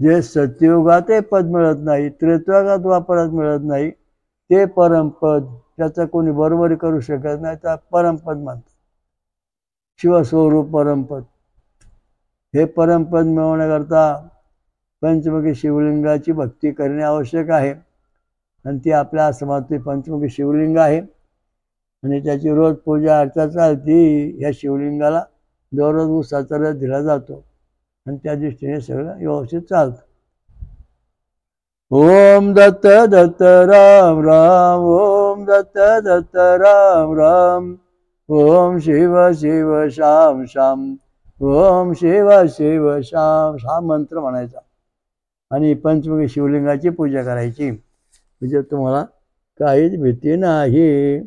जे सत्ययुगात पद मिळत नाही, त्रेतायुगात वापरात मिळत नाही, ते परमपद. त्याचा कोणी बरोबरी करू शकत नाही, त्या परमपद म्हणतात. शिवस्वरूप परमपद. हे परमपद मिळवण्याकरता पंचमुखी शिवलिंगाची भक्ती करणे आवश्यक आहे आणि ती आपल्या आश्रमातली पंचमुखी शिवलिंग आहे आणि त्याची रोज पूजा अर्चा चालती. या शिवलिंगाला दररोज उसाचा रस दिला जातो आणि त्या दृष्टीने सगळं व्यवस्थित चालतं. ओम दत्त दत्त राम राम, ओम दत्त दत्त राम राम, ओम शिव शिव श्याम श्याम, ओम शिव शिव श्याम. हा मंत्र म्हणायचा आणि पंचमुखी शिवलिंगाची पूजा करायची. म्हणजे तुम्हाला काहीच भीती नाही.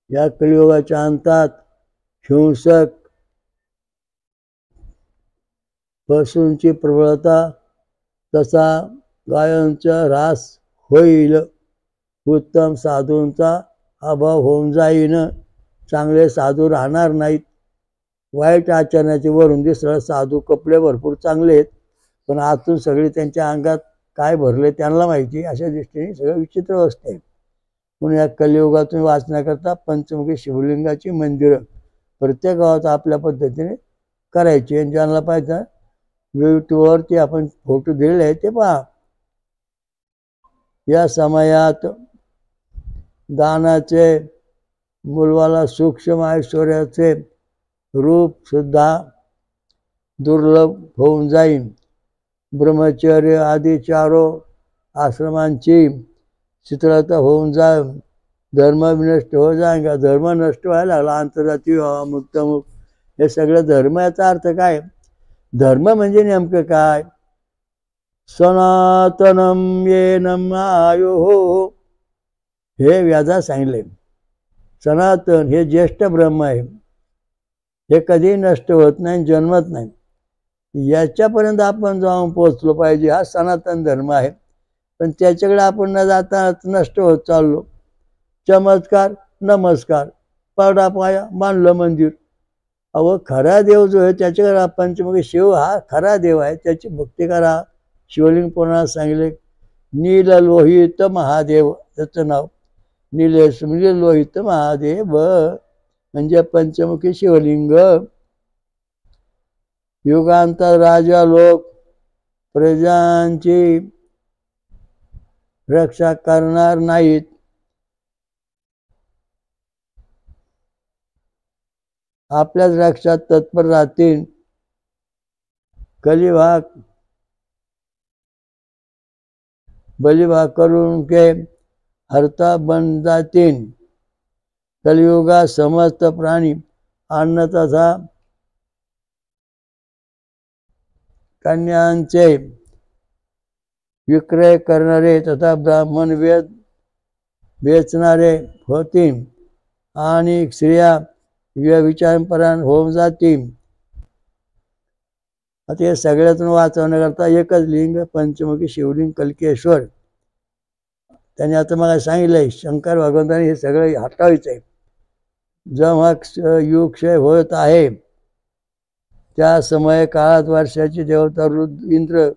या कलियुगाच्या अंतात हिंसक पशूंची प्रबळता तसा गायांचा ऱ्हास होईल. उत्तम साधूंचा अभाव होऊन जाईन. चांगले साधू राहणार नाहीत. वाईट आचरणाचे वरून दिसणारे साधू कपडे भरपूर चांगले आहेत पण आतून सगळे त्यांच्या अंगात काय भरले त्यांना माहिती. अशा दृष्टीने सगळं विचित्र अवस्था आहे. म्हणून या कलियुगातून वाचण्याकरता पंचमुखी शिवलिंगाची मंदिरं प्रत्येक गावात आपल्या पद्धतीने करायची. आणि ज्यांना पाहिजे यूट्यूबवरती आपण फोटो दिलेले आहे ते पहा. या समयात दानाचे मुलवाला सूक्ष्म ऐश्वर्याचे रूप सुद्धा दुर्लभ होऊन जाईल. ब्रह्मचर्य आदी चारो आश्रमांची शिथिलता होऊन जाईल. धर्म नष्ट हो जाएगा. धर्म नष्ट व्हायला लागला. आंतरजातीय मुक्तमुक्त हे सगळं धर्म. याचा अर्थ काय? धर्म म्हणजे नेमकं काय? सनातनम येनम आयुः हे व्याजा सांगितले. सनातन हे ज्येष्ठ ब्रह्म आहे. हे कधी नष्ट होत नाही, जन्मत नाही. याच्यापर्यंत आपण जाऊन पोचलो पाहिजे. हा सनातन धर्म आहे. पण त्याच्याकडे आपण न जाता नष्ट होत चाललो. चमत्कार, नमस्कार, पाडा पाया, बांधलं मंदिर. अहो खरा देव जो आहे त्याच्याकडे पंचमुखी शिव हा खरा देव आहे. त्याची भक्ती करा. शिवलिंग पुराणात सांगितले. नील लोहित महादेव त्याचं नाव. नीलेश म्हणजे लोहित महादेव म्हणजे पंचमुखी शिवलिंग. युगांतर राजा लोक प्रजांची रक्षा करणार नाहीत. आपल्याच रक्षात तत्पर राहतील. कलिभाग बलिभाग करून के हरता बन जातील. कलियुगात समस्त प्राणी अन्न तथा कन्यांचे विक्रय करणारे तथा ब्राह्मण वेद वेचणारे होतील. आणि स्त्रिया व्यभिचारपरायण होऊन जातील. आता हे सगळ्यातून वाचवण्याकरता एकच लिंग पंचमुखी शिवलिंग कल्केश्वर. त्यांनी आता मला सांगितलंय शंकर भगवंतांनी हे सगळं हटवायचं आहे. जेव्हा युगक्षय होत आहे त्या समय काळात वर्षाची देवता इंद्र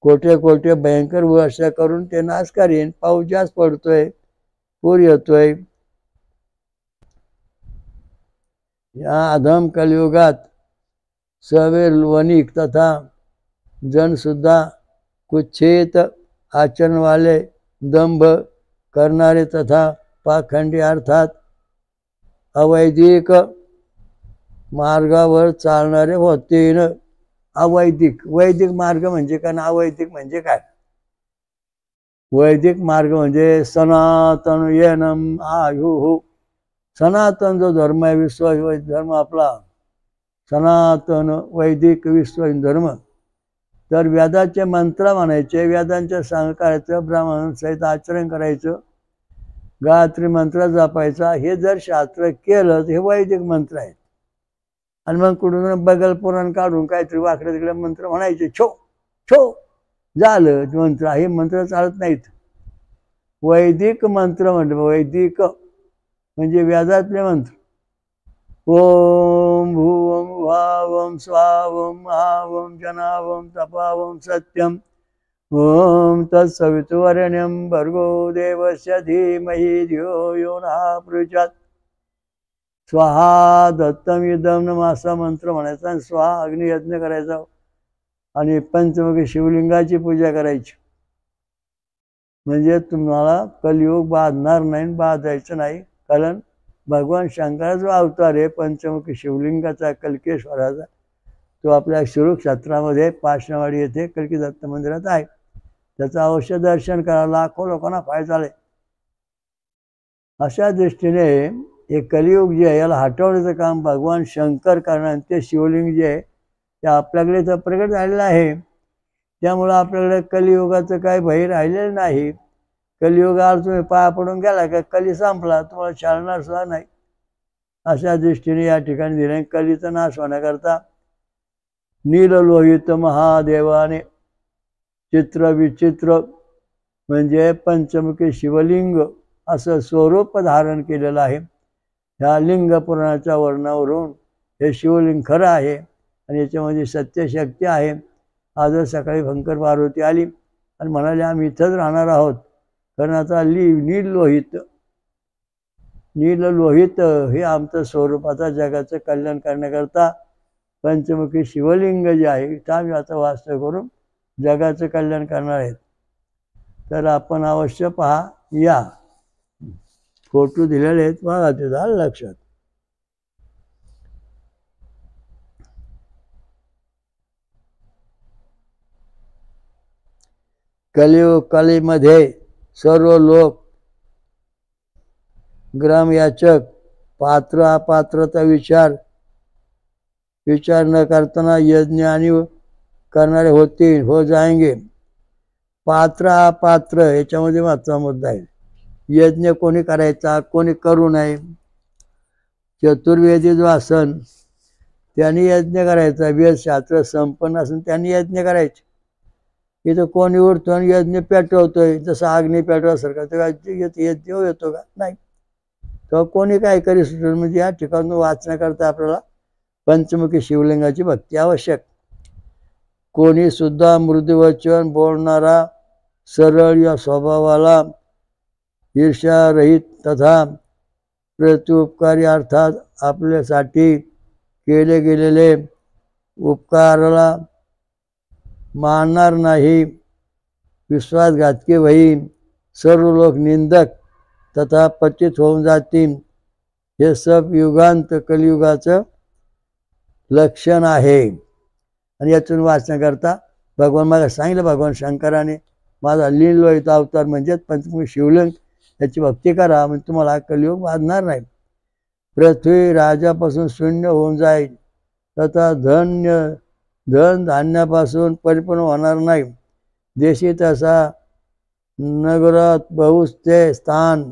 कोटे कोटे भयंकर वर्षा करून ते नाश करीन. पाऊस जास्त पडतोय, पूर येतोय. या अधम कलियुगात सवे वणिक तथा जन सुद्धा कुच्छित आचरण वाले, दंभ करणारे तथा पाखंडी अर्थात अवैदिक मार्गावर चालणारे होतील. अवैदिक वैदिक मार्ग म्हणजे काय ना अवैदिक म्हणजे काय? वैदिक मार्ग म्हणजे सनातन येनम आयुः. सनातन जो धर्म आहे विश्व धर्म आपला सनातन वैदिक विश्व धर्म. तर वेदाचे मंत्र म्हणायचे, वेदांच्या सांगायचं, ब्राह्मण सहित आचरण करायचं, गायत्री मंत्र जपायचा. हे जर शास्त्र केलं तर हे वैदिक मंत्र आहेत. आणि मग कुठून बगल पुराण काढून काहीतरी वाकडे तिकडे मंत्र म्हणायचे. छो छो झालं मंत्र. हे मंत्र चालत नाहीत. वैदिक मंत्र म्हणतो. वैदिक म्हणजे वेदातले मंत्र. ओम भूवम भावम स्वावम महावम जनावम तपावम सत्यम ओम तत्सवितुर्वरेण्यं भर्गो देवस्य धीमहि धियो यो नः प्रचोदयात्. स्वाहा दत्तम इदम नमः असा मंत्र म्हणायचा आणि स्वाहा अग्नियज्ञ करायचा आणि पंचमुखी शिवलिंगाची पूजा करायची. म्हणजे तुम्हाला कलियुग बाधणार नाही, बाधायचं नाही. कारण भगवान शंकराचा अवतार आहे पंचमुखी शिवलिंगाचा कल्केश्वराचा. तो आपल्या शिरूर क्षेत्रामध्ये पाषाणवाडी येथे कल्की दत्त मंदिरात आहे. त्याचं अवश्य दर्शन करा. लाखो लोकांना फायदा झाले. अशा दृष्टीने हे कलियुग जे आहे याला हटवण्याचं काम भगवान शंकर करणार. ते शिवलिंग जे आहे ते आपल्याकडे तर प्रगट झालेलं आहे. त्यामुळं आपल्याकडे कलियुगाचं काही भय राहिलेलं नाही. कलियुगावर तुम्ही पाया पडून गेला का कली संपला, तुम्हाला चालणार सुद्धा नाही. अशा दृष्टीने या ठिकाणी दिले. कलीचा नाश होण्याकरता नीललोहित महादेवाने चित्र विचित्र म्हणजे पंचमुखी शिवलिंग असं स्वरूप धारण केलेलं आहे. ह्या लिंग पुराणाच्या वर्णावरून हे शिवलिंग खरं आहे आणि याच्यामध्ये सत्यशक्ती आहे. आज सकाळी भंकर पार्वती आली आणि म्हणाले आम्ही इथंच राहणार आहोत. कारण आता नील लोहित नील लोहित हे आमचं स्वरूपाचा जगाचं कल्याण करण्याकरता पंचमुखी शिवलिंग जे आहे ते आम्ही आता वास्तव करून जगाचं कल्याण करणार आहेत. तर आपण अवश्य पहा या. फोटो दिलेले आहेत बघा, ते झालं लक्षात. कलियुग कलीमध्ये सर्व लोक ग्रामयाचक पात्र अपात्रता विचार न करताना यज्ञ आणि करणारे हो जाएंगे. पात्र अपात्र याच्यामध्ये महत्त्वाचा मुद्दा आहे. यज्ञ कोणी करायचा, कोणी करू नये. चतुर्वेदी जो असन त्यांनी यज्ञ करायचा, वेदशास्त्र संपन्न असून त्यांनी यज्ञ करायचे. इथं कोणी उठतो आणि यज्ञ पेटवतोय, जसं अग्नी पेटवासारखा, तर यज्ञ येतो का? नाही. तर कोणी काय करी सुटेल. म्हणजे या ठिकाणून वाचण्याकरता आपल्याला पंचमुखी शिवलिंगाची भक्ती आवश्यक. कोणी सुद्धा मृदुवचन बोलणारा, सरळ या स्वभावाला, ईर्ष्यारहित तथा प्रत्युपकारी अर्थात आपल्यासाठी केले गेलेले उपकाराला मानणार नाही. विश्वासघातकी होईन, सर्व लोक निंदक तथा पतित होऊन जातील. हे सब युगांत कलियुगाचं लक्षण आहे. आणि यातून वाचण्याकरता भगवान मला सांगितलं, भगवान शंकराने माझा लीन लोहित अवतार म्हणजेच पंचमुखी शिवलिंग याची भक्ती करा, म्हणजे तुम्हाला कलियुग वाजणार नाही. पृथ्वी राजापासून शून्य होऊन जाईल तथा धन धान्यापासून परिपूर्ण होणार नाही. देशी तसा नगरात बहुस्ते स्थान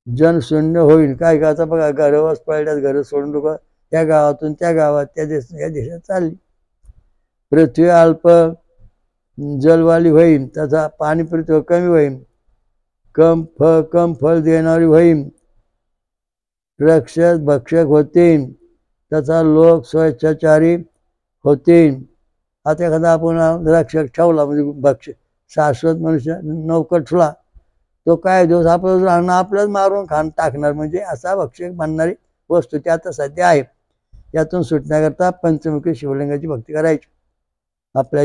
जनशून्य होईल. काय का आता बघा, घरवस पडल्यात, घर सोडून लोक त्या गावातून त्या गावात, त्या देशात चालली. पृथ्वी अल्प जलवाली होईल तथा पाणी पृथ्वी कमी होईल. कम फल देणारी होईल. रक्षक भक्षक होतील तथा लोक स्वेच्छाचारी होतील. आता एखादा आपण रक्षक ठेवला, म्हणजे शाश्वत मनुष्य नौकर ठेवला, तो काय दिवस आपलं राहणं आपल्याच मारून टाकणार, म्हणजे असा भक्षक बनणारी वस्तू ती आता सध्या आहे. यातून सुटण्याकरता पंचमुखी शिवलिंगाची भक्ती करायची. आपल्या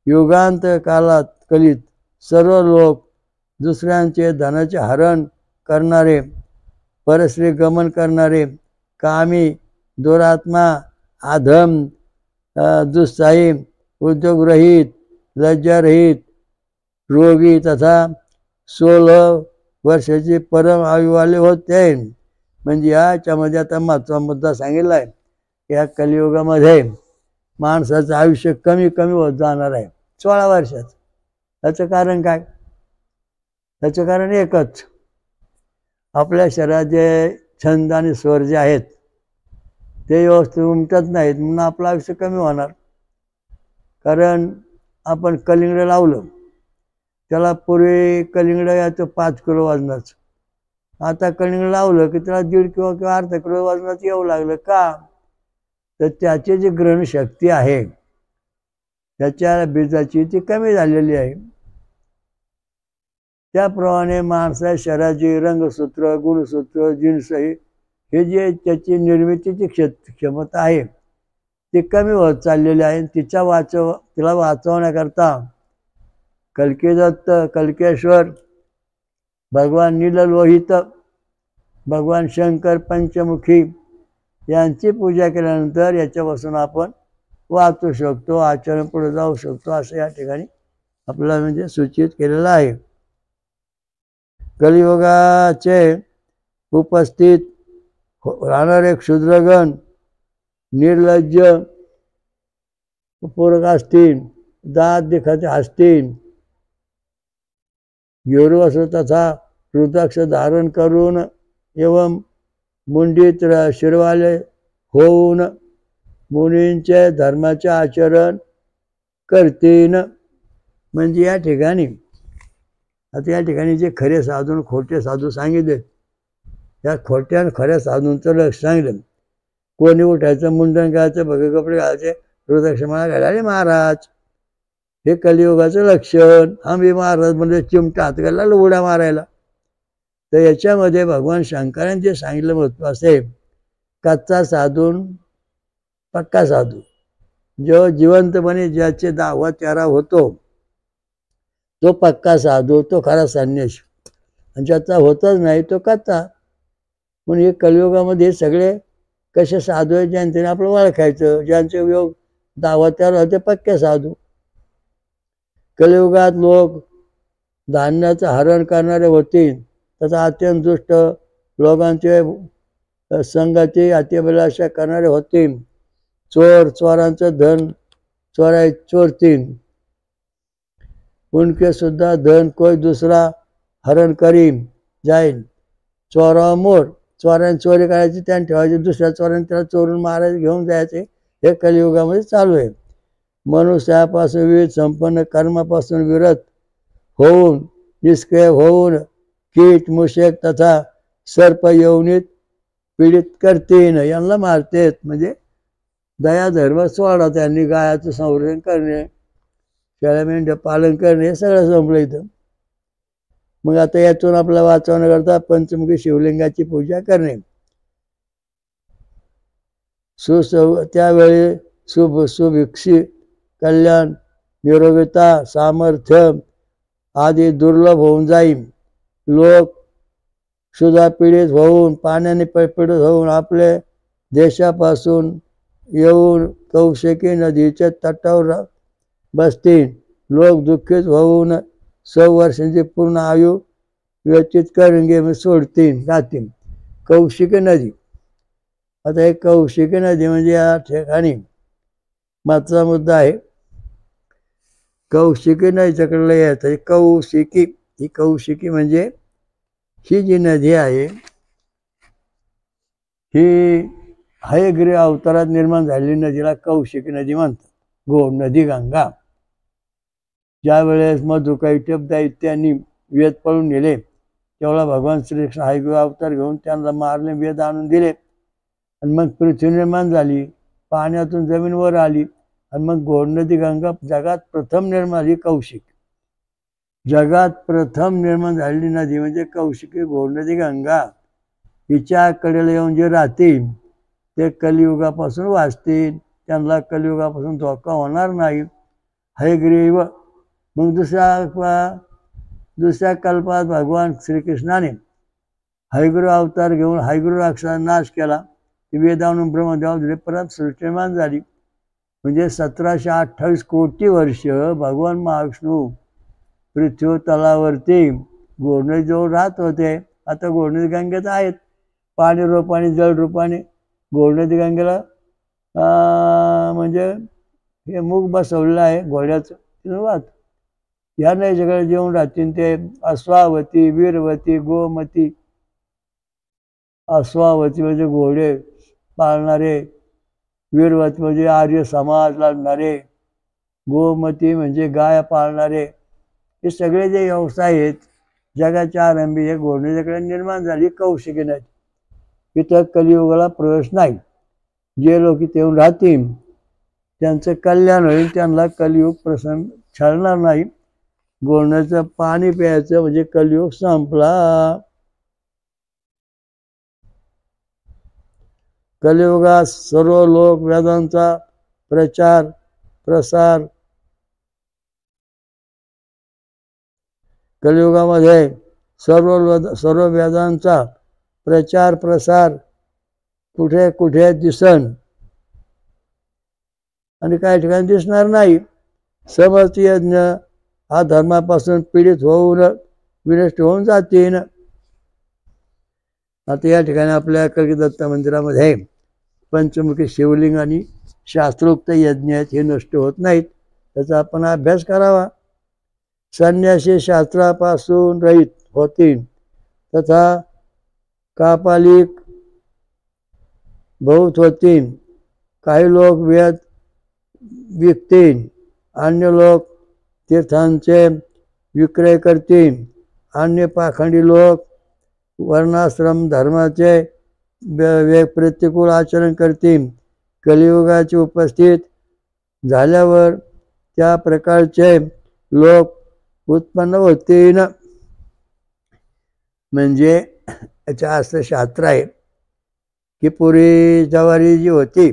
युगांत कालात कलीत सर्व लोक दुसऱ्यांचे धनाचे हरण करणारे, परश्री गमन करणारे, कामी, दुरात्मा, आधम, दुस्साही, उद्योगरहित, लज्जारहित, रोगी तथा 16 वर्षाचे परम आयुवाले होते. म्हणजे याच्यामध्ये आता महत्त्वाचा मुद्दा सांगितला आहे. या कलियुगामध्ये माणसाचं आयुष्य कमी होत जाणार आहे 16 वर्षात. त्याचं कारण काय? त्याचं कारण एकच, आपल्या शरीरात जे छंद आणि स्वर जे आहेत ते व्यवस्थित उमटत नाहीत, म्हणून आपलं आयुष्य कमी होणार. कारण आपण कलिंगड लावलं, त्याला पूर्वी कलिंगड याचं 5 किलो वजनाचं, आता कलिंगड लावलं की त्याला 1.5 किलो किंवा अर्धा किलो वजनाचं येऊ लागलं. का? तर त्याची जी ग्रहणशक्ती आहे त्याच्या बीजाची ती कमी झालेली आहे. त्याप्रमाणे माणसा शरीराची रंगसूत्र, गुणसूत्र, जिन्स हे जे त्याची निर्मितीची क्षमता आहे ती कमी होत चाललेली आहे. तिला वाचवण्याकरता कल्कीदत्त, कल्केश्वर, भगवान नीललोहित, भगवान शंकर पंचमुखी यांची पूजा केल्यानंतर याच्यापासून आपण वाचू शकतो, आचरण पुढे जाऊ शकतो, असं या ठिकाणी आपल्याला म्हणजे सूचित केलेलं आहे. कलियुगाचे उपस्थित राहणारे क्षुद्रगण, निर्लज्ज पूरक असतील, दात दिखाते असतील, योरवस्त्र तथा रुद्राक्ष धारण करून एवं मुंडीत शिरवाले होऊन मुनींचे धर्माचे आचरण करतील. म्हणजे या ठिकाणी आता या ठिकाणी जे खरे साधू खोटे साधू सांगितले, त्या खोट्या आणि खऱ्या साधूंचं लक्ष सांगितलं. कोणी उठायचं, मुंडन घालायचं, भगवे कपडे घालायचे, रुद्राक्षमाळा घालायला महाराज, हे कलियुगाचं लक्षण. आम्ही महाराज म्हणजे चिमटा हात घालायला, उड्या मारायला. तर याच्यामध्ये भगवान शंकरांनी जे सांगितलं महत्व असे, कच्चा साधून पक्का साधू. जो जिवंतपणे ज्याचे दावा त्यारा होतो तो पक्का साधू, तो खरा संन्यासी. आणि ज्याचा होतच नाही तो कच्चा. म्हणून हे कलियुगामध्ये सगळे कसे साधू आहेत, ज्यांचे आपलं ओळखायचं, ज्यांचे योग दावा त्यारा होते पक्के साधू. कलियुगात लोक धान्याचं हरण करणारे होतील, तथा अत्यंत दुष्ट लोकांचे संगती अतिअभिलाषा करणारे होतील. चोर चोरांचं धन चोरतील, उनके सुद्धा धन कोई दुसरा हरण करीन जाईल. चोरामोर चोरांनी चोरी करायची, त्याने ठेवायची, दुसऱ्या चोरांनी त्याला चोरून मारायचे, घेऊन जायचे. हे कलियुगामध्ये चालू आहे. मनुष्यापासून विविध संपन्न कर्मापासून विरत होऊन, निष्क्रिय होऊन कीट मुशेक तथा सर्प योनीत पीडित करतील, यांना मारतेत. म्हणजे दया धर्म सोडा त्यांनी. गायाचं संरक्षण करणे, शेळ्या मेंढ्या पालन करणे, हे सगळं संपलं इथं. मग आता यातून आपला वाचवण्याकरता पंचमुखी शिवलिंगाची पूजा करणे. त्यावेळी सुभिक्षी कल्याण, निरोगिता, सामर्थ्य आदी दुर्लभ होऊन जाईल. लोक क्षुधा पीडित होऊन, पाण्याने पीडित होऊन आपल्या देशापासून येऊन कौशिकी नदीच्या तटावर बसतील. लोक दुःखित होऊन 100 वर्षांची पूर्ण आयु व्यतीत करून सोडतील, जातील. कौशिकी नदी. आता हे कौशिकी नदी म्हणजे या ठिकाणी मागचा मुद्दा आहे. कौशिकी नदीच्याकडलं यायचं. कौशिकी, ही कौशिकी म्हणजे ही जी नदी आहे, ही हयग्रीव अवतारात निर्माण झालेली नदीला कौशिकी नदी म्हणतात. गोड नदी गंगा. ज्या वेळेस मधुकैटभ दैत्यांनी वेद पळून नेले, तेवढा भगवान श्रीकृष्ण हयग्रीव अवतार घेऊन त्यांना मारले, वेद आणून दिले. आणि मग पृथ्वी निर्माण झाली, पाण्यातून जमीन वर आली. आणि मग गोड नदी गंगा जगात प्रथम निर्माण झाली. कौशिक जगात प्रथम निर्माण झालेली नदी म्हणजे कौशिकी गोड नदी गंगा. हिच्या कडेला येऊन जे राहतील ते कलियुगापासून वाचतील, त्यांना कलियुगापासून धोका होणार नाही. हयग्रीव. मग दुसऱ्या कल्पात भगवान श्रीकृष्णाने हयग्रीव अवतार घेऊन हयग्रीव राक्षसाचा नाश केला. वेदावरून ब्रह्मदेवाला दिले, परत सृष्टी निर्माण झाली. म्हणजे 1728 कोटी वर्ष भगवान महाविष्णू पृथ्वी तलावरती गोडनदीजवळ राहत होते. आता गोडनदी गंगेत आहेत, पाणी रूपाने जल रूपाने. गोडनदी गंगेला म्हणजे हे मुख बसवलेलं आहे घोड्याचं, तिथून वाहत. ह्या नदीच्याकडे जेवून राहतील ते अश्वावती, वीरवती, गोमती. अश्वावती म्हणजे घोडे पाळणारे, वीरवती म्हणजे आर्य समाज लढणारे, गोमती म्हणजे गाय पाळणारे. हे सगळे जे व्यवसाय आहेत जगाच्या आरंभी हे घोडण्याच्याकडे निर्माण झाली कौशिकी नदी. इथं कलियुगाला प्रवेश नाही. जे लोक इथे येऊन राहतील त्यांचं कल्याण होईल, त्यांना कलियुग प्रसंग छळणार नाही. घोडण्याचं पाणी प्यायचं म्हणजे कलियुग संपला. कलियुगात सर्व लोक वेदांचा प्रचार प्रसार. कलियुगामध्ये सर्व वेदांचा प्रचार प्रसार कुठे कुठे दिसन आणि काही ठिकाणी दिसणार नाही. समर्थ यज्ञ हा धर्मापासून पीडित होऊन विनष्ट होऊन जातील. आता या ठिकाणी आपल्या कलिदत्त मंदिरामध्ये पंचमुखी शिवलिंग आणि शास्त्रोक्त यज्ञ आहेत, हे नष्ट होत नाहीत. त्याचा आपण अभ्यास करावा. संन्यासी शास्त्रापासून रहित होतील, तथा कापालिक बहुत होतील. काही लोक वेद विकतील, अन्य लोक तीर्थांचे विक्रय करतील. अन्य पाखंडी लोक वर्णाश्रम धर्माचे प्रतिकूल आचरण करतील. कलियुगाची उपस्थित झाल्यावर त्या प्रकारचे लोक उत्पन्न होतील. म्हणजे याच्या असं शास्त्र आहे की पूर्वी जवारी जी होती,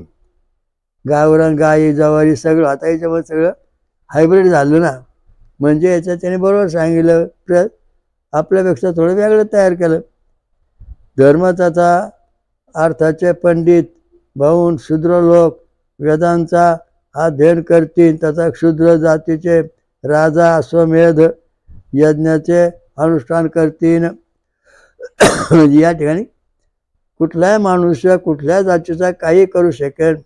गावरान गाई जवारी सगळं, आता याच्यामध्ये सगळं हायब्रिड झालं ना. म्हणजे याच्यात त्याने बरोबर सांगितलं, आपल्यापेक्षा थोडं वेगळं तयार केलं. धर्मतथा अर्थाचे पंडित भाऊन शूद्र लोक वेदांचा अध्ययन करतील, तथा क्षुद्र जातीचे राजा अश्वमेध यज्ञाचे अनुष्ठान करतील. म्हणजे या ठिकाणी कुठलाही मनुष्य कुठल्या जातीचा काही करू शकेल.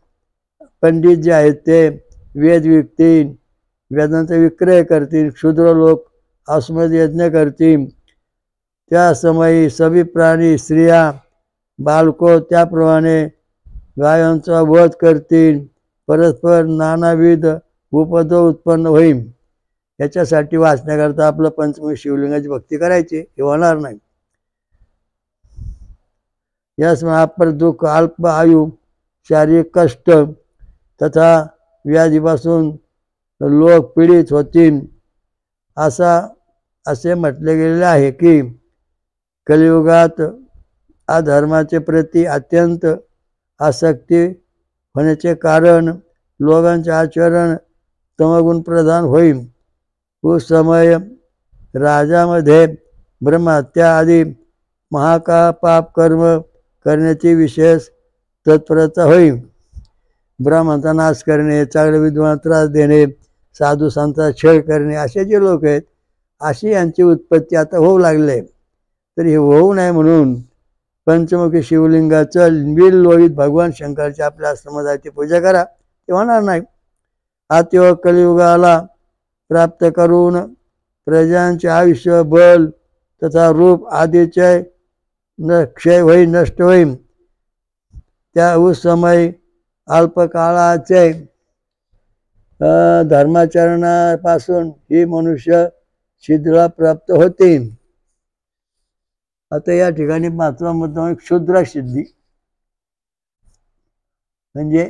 पंडित जे आहेत ते वेद विकतील, वेदांचा विक्रय करतील, क्षुद्र लोक अश्वमेध यज्ञ करतील. त्या समयी सभी प्राणी स्त्रिया बालको त्याप्रमाणे गायांचा वध करतील. परस्पर नानाविध उपद उत्पन्न होईल. याच्यासाठी वाचण्याकरता आपलं पंचमुखी शिवलिंगाची भक्ती करायची, हे होणार नाही. यासमुळे आपण दुःख, अल्प आयु, शारीरिक कष्ट तथा व्याधीपासून लोक पीडित होतील. असे म्हटले गेलेले आहे की कलियुगात अधर्माचे प्रति अत्यंत आसक्ती होण्याचे कारण लोकांचे आचरण तमगुण प्रधान होईल. उस समय राजामध्ये ब्रह्महत्या आदी महापाप कर्म करण्याची विशेष तत्परता होईल. ब्राह्मणाचा नाश करणे, चांगले विद्वान त्रास देणे, साधू संतांचा छळ करणे, असे जे लोक आहेत, अशी यांची उत्पत्ती आता होऊ लागली आहे. तर हे होऊ नये म्हणून पंचमुखी शिवलिंगाचं बिल लोहित भगवान शंकराच्या आपल्या आश्रमाची पूजा करा, ते होणार नाही. अतिव कलियुगाला प्राप्त करून प्रजांचे आयुष्य, बल तथा रूप आदीचे क्षय होईल, नष्ट होईल. त्या उस समय अल्पकाळाचे धर्माचरणापासून ही मनुष्य छिद्रा प्राप्त होतील. आता या ठिकाणी महत्त्वाचा मुद्दा क्षुद्र सिद्धी म्हणजे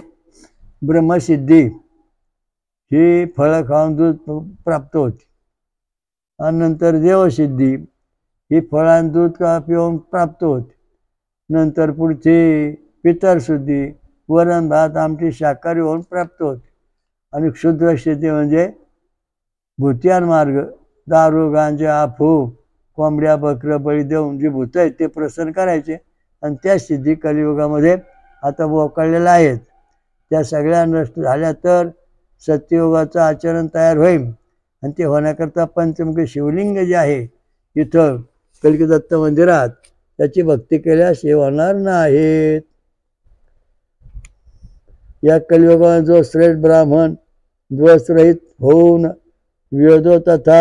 ब्रह्मसिद्धी. ही फळं खाऊन दूध प्राप्त होती. आणि नंतर देवसिद्धी, ही फळां दूध पिऊन प्राप्त होते. नंतर पुढची पितरशुद्धी, वरण भात आमटी शाकाहारी होऊन प्राप्त होते. आणि क्षुद्र सिद्धी म्हणजे भूतियान मार्ग, दारू गांजे आफू कोंबड्या बकरं बळी देऊन जी भूत आहेत ते प्रसन्न करायचे. आणि त्या सिद्धी कलियुगामध्ये आता बोकाळलेल्या आहेत. त्या सगळ्या नष्ट झाल्या तर सत्ययुगाचं आचरण तयार होईल. आणि ते होण्याकरता पंचमुखी शिवलिंग जे आहे इथं कलिकदत्त मंदिरात, त्याची भक्ती केल्यास हे होणार नाहीत. या कलियुगात जो श्रेष्ठ ब्राह्मण द्वेषरहित होऊन वेदो तथा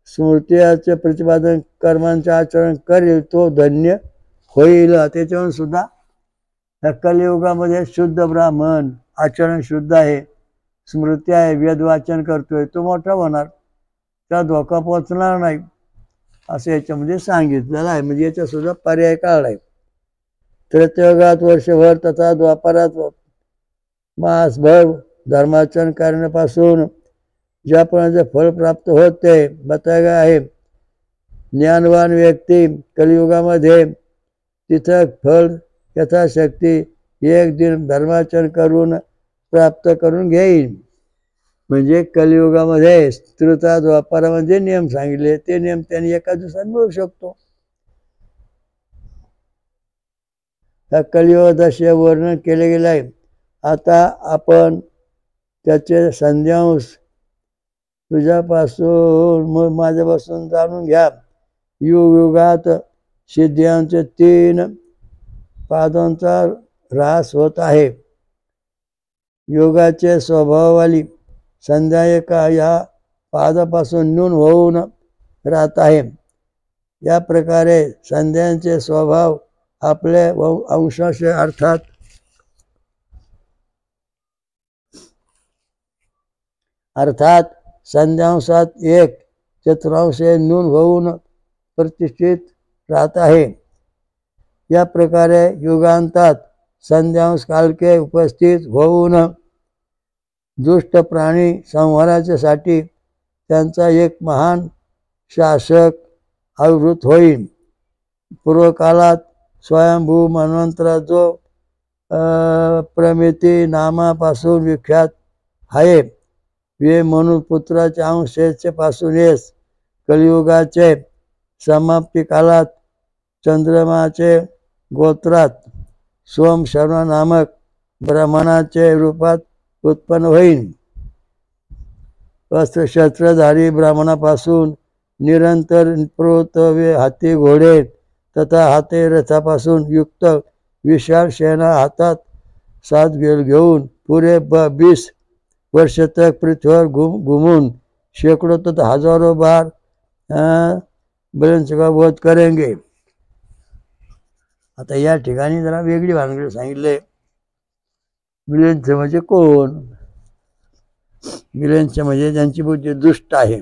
स्मृतीचे प्रतिपादन कर्मांचे आचरण करेल तो धन्य होईल. त्याच्यावरून सुद्धा या कलियुगामध्ये शुद्ध ब्राह्मण, आचरण शुद्ध आहे, स्मृती आहे, वेद वाचन करतोय, तो मोठा होणार, त्या धोका पोचणार नाही, असं याच्यामध्ये सांगितलेलं आहे. म्हणजे याचा सुद्धा पर्याय काढला आहे. त्रेतायुगात वर्षभर तथा द्वापारात मासभर धर्माचरण करण्यापासून ज्याप्रमाणे फळ प्राप्त होते बताया आहे. ज्ञानवान व्यक्ती कलियुगामध्ये तिथं फळ यथाशक्ती एक दिन धर्माचरण करून प्राप्त करून घेईल. म्हणजे कलियुगामध्ये त्रेता द्वापारामध्ये नियम सांगितले, ते नियम त्यांनी एका दिवसात मिळू शकतो. त्या कलियुगाचे वर्णन केले गेले आहे. आता आपण त्याचे संध्यांश तुझ्यापासून माझ्यापासून जाणून घ्या. युगात सिद्ध्यांचे 3 पादांचा ऱ्हास होत आहे. योगाचे स्वभाववाली संध्या एका या पादापासून न्यून होऊन राहत आहे. या प्रकारे संध्यांचे स्वभाव आपले अंशांश अर्थात संध्यांशात 1/4 न्यून होऊन प्रतिष्ठित राहत आहे. या प्रकारे युगांतात संध्यांश कालके उपस्थित होऊन दुष्ट प्राणी संहाराच्यासाठी त्यांचा एक महान शासक आवृत होईल. पूर्वकालात स्वयंभू मन्वंतरा जो प्रमिती नामापासून विख्यात आहे. वे मनुपुत्राच्या अंशेचे पासून येस कलियुगाचे समाप्ती कालात चंद्रमाचे गोत्रात सोम शर्मा नामक ब्राह्मणाचे रूपात उत्पन्न होईल. अस्त्रशस्त्रधारी ब्राह्मणापासून निरंतर प्रवृत्त हाती घोडे तथा हाते रथापासून युक्त विशाल सेना हातात साथ घेऊन पुरे 20 वर्ष तक पृथ्वीवर घुमून शेकडो तथा हजारों बार बलिंद्र का वध करेंगे. आता या ठिकाणी जरा वेगळी भानगड सांगितले. बलिंद्र म्हणजे कोण? बलिंद्र म्हणजे ज्यांची बुद्धी दुष्ट आहे,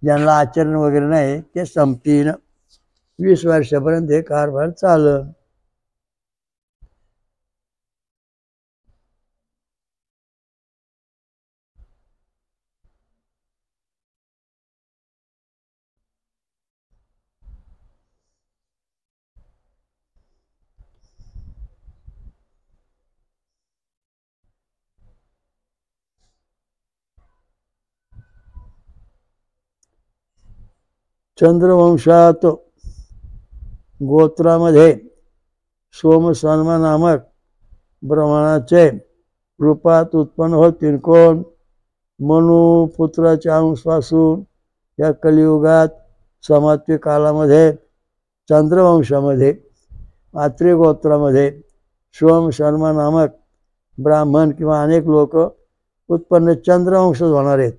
ज्यांना आचरण वगैरे नाही, ते संपतीन 20 वर्षापर्यंत हे कारभार चालल. चंद्रवंशात गोत्रामध्ये सोमशर्मा नामक ब्राह्मणाचे रूपात उत्पन्न होतील. कोण? मनुपुत्राच्या अंशापासून या कलियुगात समाप्ती कालामध्ये चंद्रवंशामध्ये आत्रे गोत्रामध्ये सोमशर्मा नामक ब्राह्मण किंवा अनेक लोक उत्पन्न चंद्रवंश होणार आहेत.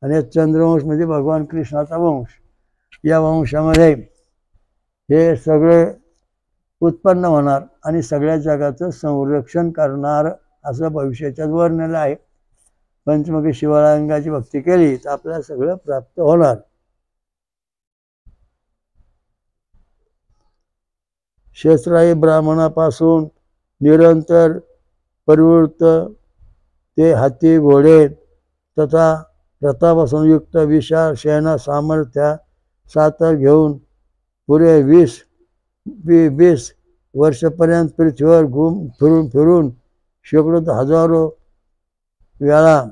आणि चंद्रवंश म्हणजे भगवान कृष्णाचा वंश. या वंशामध्ये हे सगळे उत्पन्न होणार आणि सगळ्या जगाचं संरक्षण करणार असं भविष्याच्यात वर्णन आहे. पंचमुखी शिवलिंगाची भक्ती केली तर आपल्याला सगळं प्राप्त होणार. क्षेत्राई ब्राह्मणापासून निरंतर प्रवृत्त ते हाती घोडे तथा रथापासून युक्त विशाल सेना सामर्थ्या साथ घेऊन पुरे 20 वर्षपर्यंत पृथ्वीवर फिरून शेकडो हजारों वेळा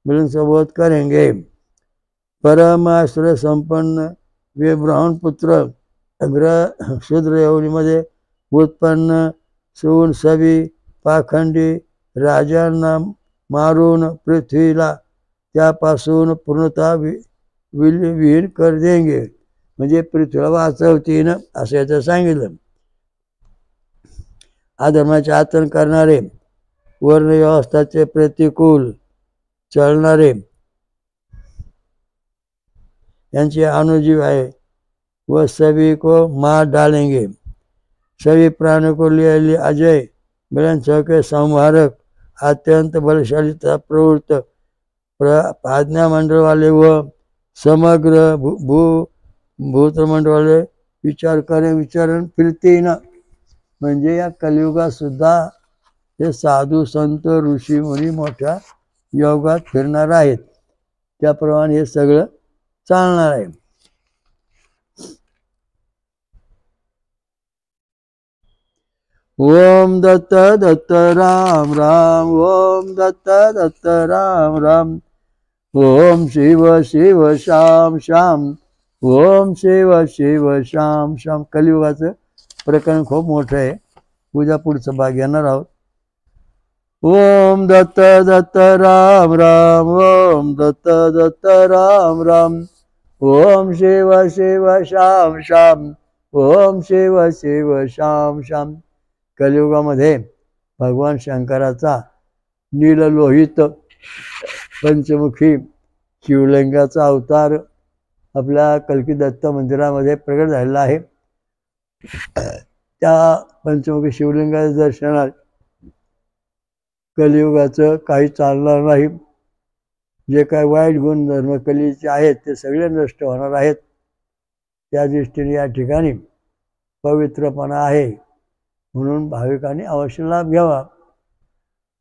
बलिंद्र वध करेंगे. परमाश्रय संपन्न वे ब्राह्मण पुत्र शूद्र योनीमध्ये उत्पन्न सून सभी पाखंडी राजांना मारून पृथ्वीला त्यापासून पूर्णतः विलीन कर देंगे. म्हणजे पृथ्वीला वाचवतीन असं याचं सांगितलं. अधर्माचे आचरण करणारे, वर्णव्यवस्थाचे प्रतिकूल चलणारे यांचे अनुजीव आहे व सभी को मार डालेंगे. सभी प्राणों को लिए अजय बलिंद्र के संहारक अत्यंत बलशाली तथा प्रवृत्त आज्ञा मंडल वाले व समग्र भूतमंडल वाले विचारण फिरतीन. म्हणजे या कलियुगात सुद्धा हे साधू संत ऋषी मुनी मोठ्या योगात फिरणार आहेत. त्याप्रमाणे हे सगळं चालणार आहे. ओम दत्त दत्त राम राम. ओम दत्त दत्त राम राम. ओम शिव शिव श्याम श्याम. ओम शिव शिव श्याम श्याम. कलियुगाचं प्रकरण खूप मोठं आहे. उद्या पुढचा भाग घेणार आहोत. ओम दत्त दत्त राम राम. ओम दत्त दत्त राम राम. ओम शिव शिव श्याम श्याम. ओम शिव शिव श्याम श्याम. कलियुगामध्ये भगवान शंकराचा नीललोहित पंचमुखी शिवलिंगाचा अवतार आपल्या कल्की दत्त मंदिरामध्ये प्रगट झालेला आहे. त्या पंचमुखी शिवलिंगाच्या दर्शनात कलियुगाचं काही चालणार नाही. जे काय वाईट गुणधर्म कलीचे आहेत ते सगळे नष्ट होणार आहेत. त्या दृष्टीने या ठिकाणी पवित्रपणा आहे, म्हणून भाविकांनी अवश्य लाभ घ्यावा.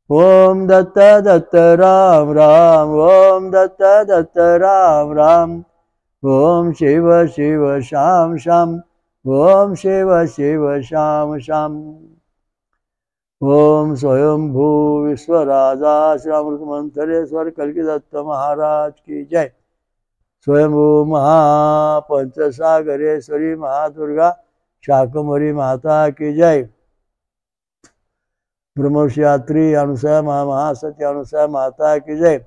ओम दत्त दत्त राम राम. ओम दत्त दत्त राम राम. ओम शिव शिव श्याम श्याम. ओम शिव शिव श्याम श्याम. ओम स्वयंभू विश्वराजा श्री अमृत मंथरेश्वर कल्की दत्त महाराज की जय. स्वयंभू महापंचसागरेश्वरी महादुर्गा शाकंभरी माता की जय. ब्रह्मर्षयात्री अनुसया महासती अनुसया माता की जय.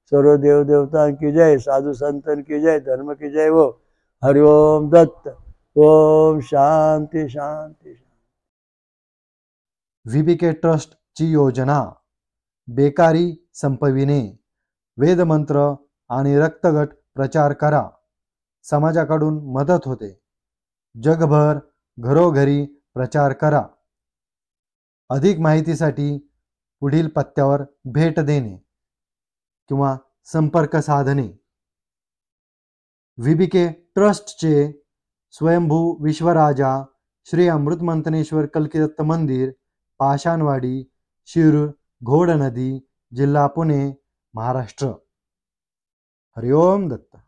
सर्व देव देवता की जय. साधु संतन की जय. धर्म की जय. वो हरिओम दत्त. ओम शांती शांती. व्हीबीके ट्रस्टची योजना बेकारी संपविणे, वेदमंत्र आणि रक्तगट प्रचार करा. समाजाकडून मदत होते. जगभर घरोघरी प्रचार करा. अधिक माहितीसाठी पुढील पत्त्यावर भेट देणे किंवा संपर्क साधणे. व्हीबीके ट्रस्टचे स्वयंभू विश्वराजा श्री अमृतमंथनेश्वर कल्कीदत्त मंदिर, पाषाणवाडी, शिरूर, घोडनदी, जिल्हा पुणे, महाराष्ट्र. हरिओम दत्त.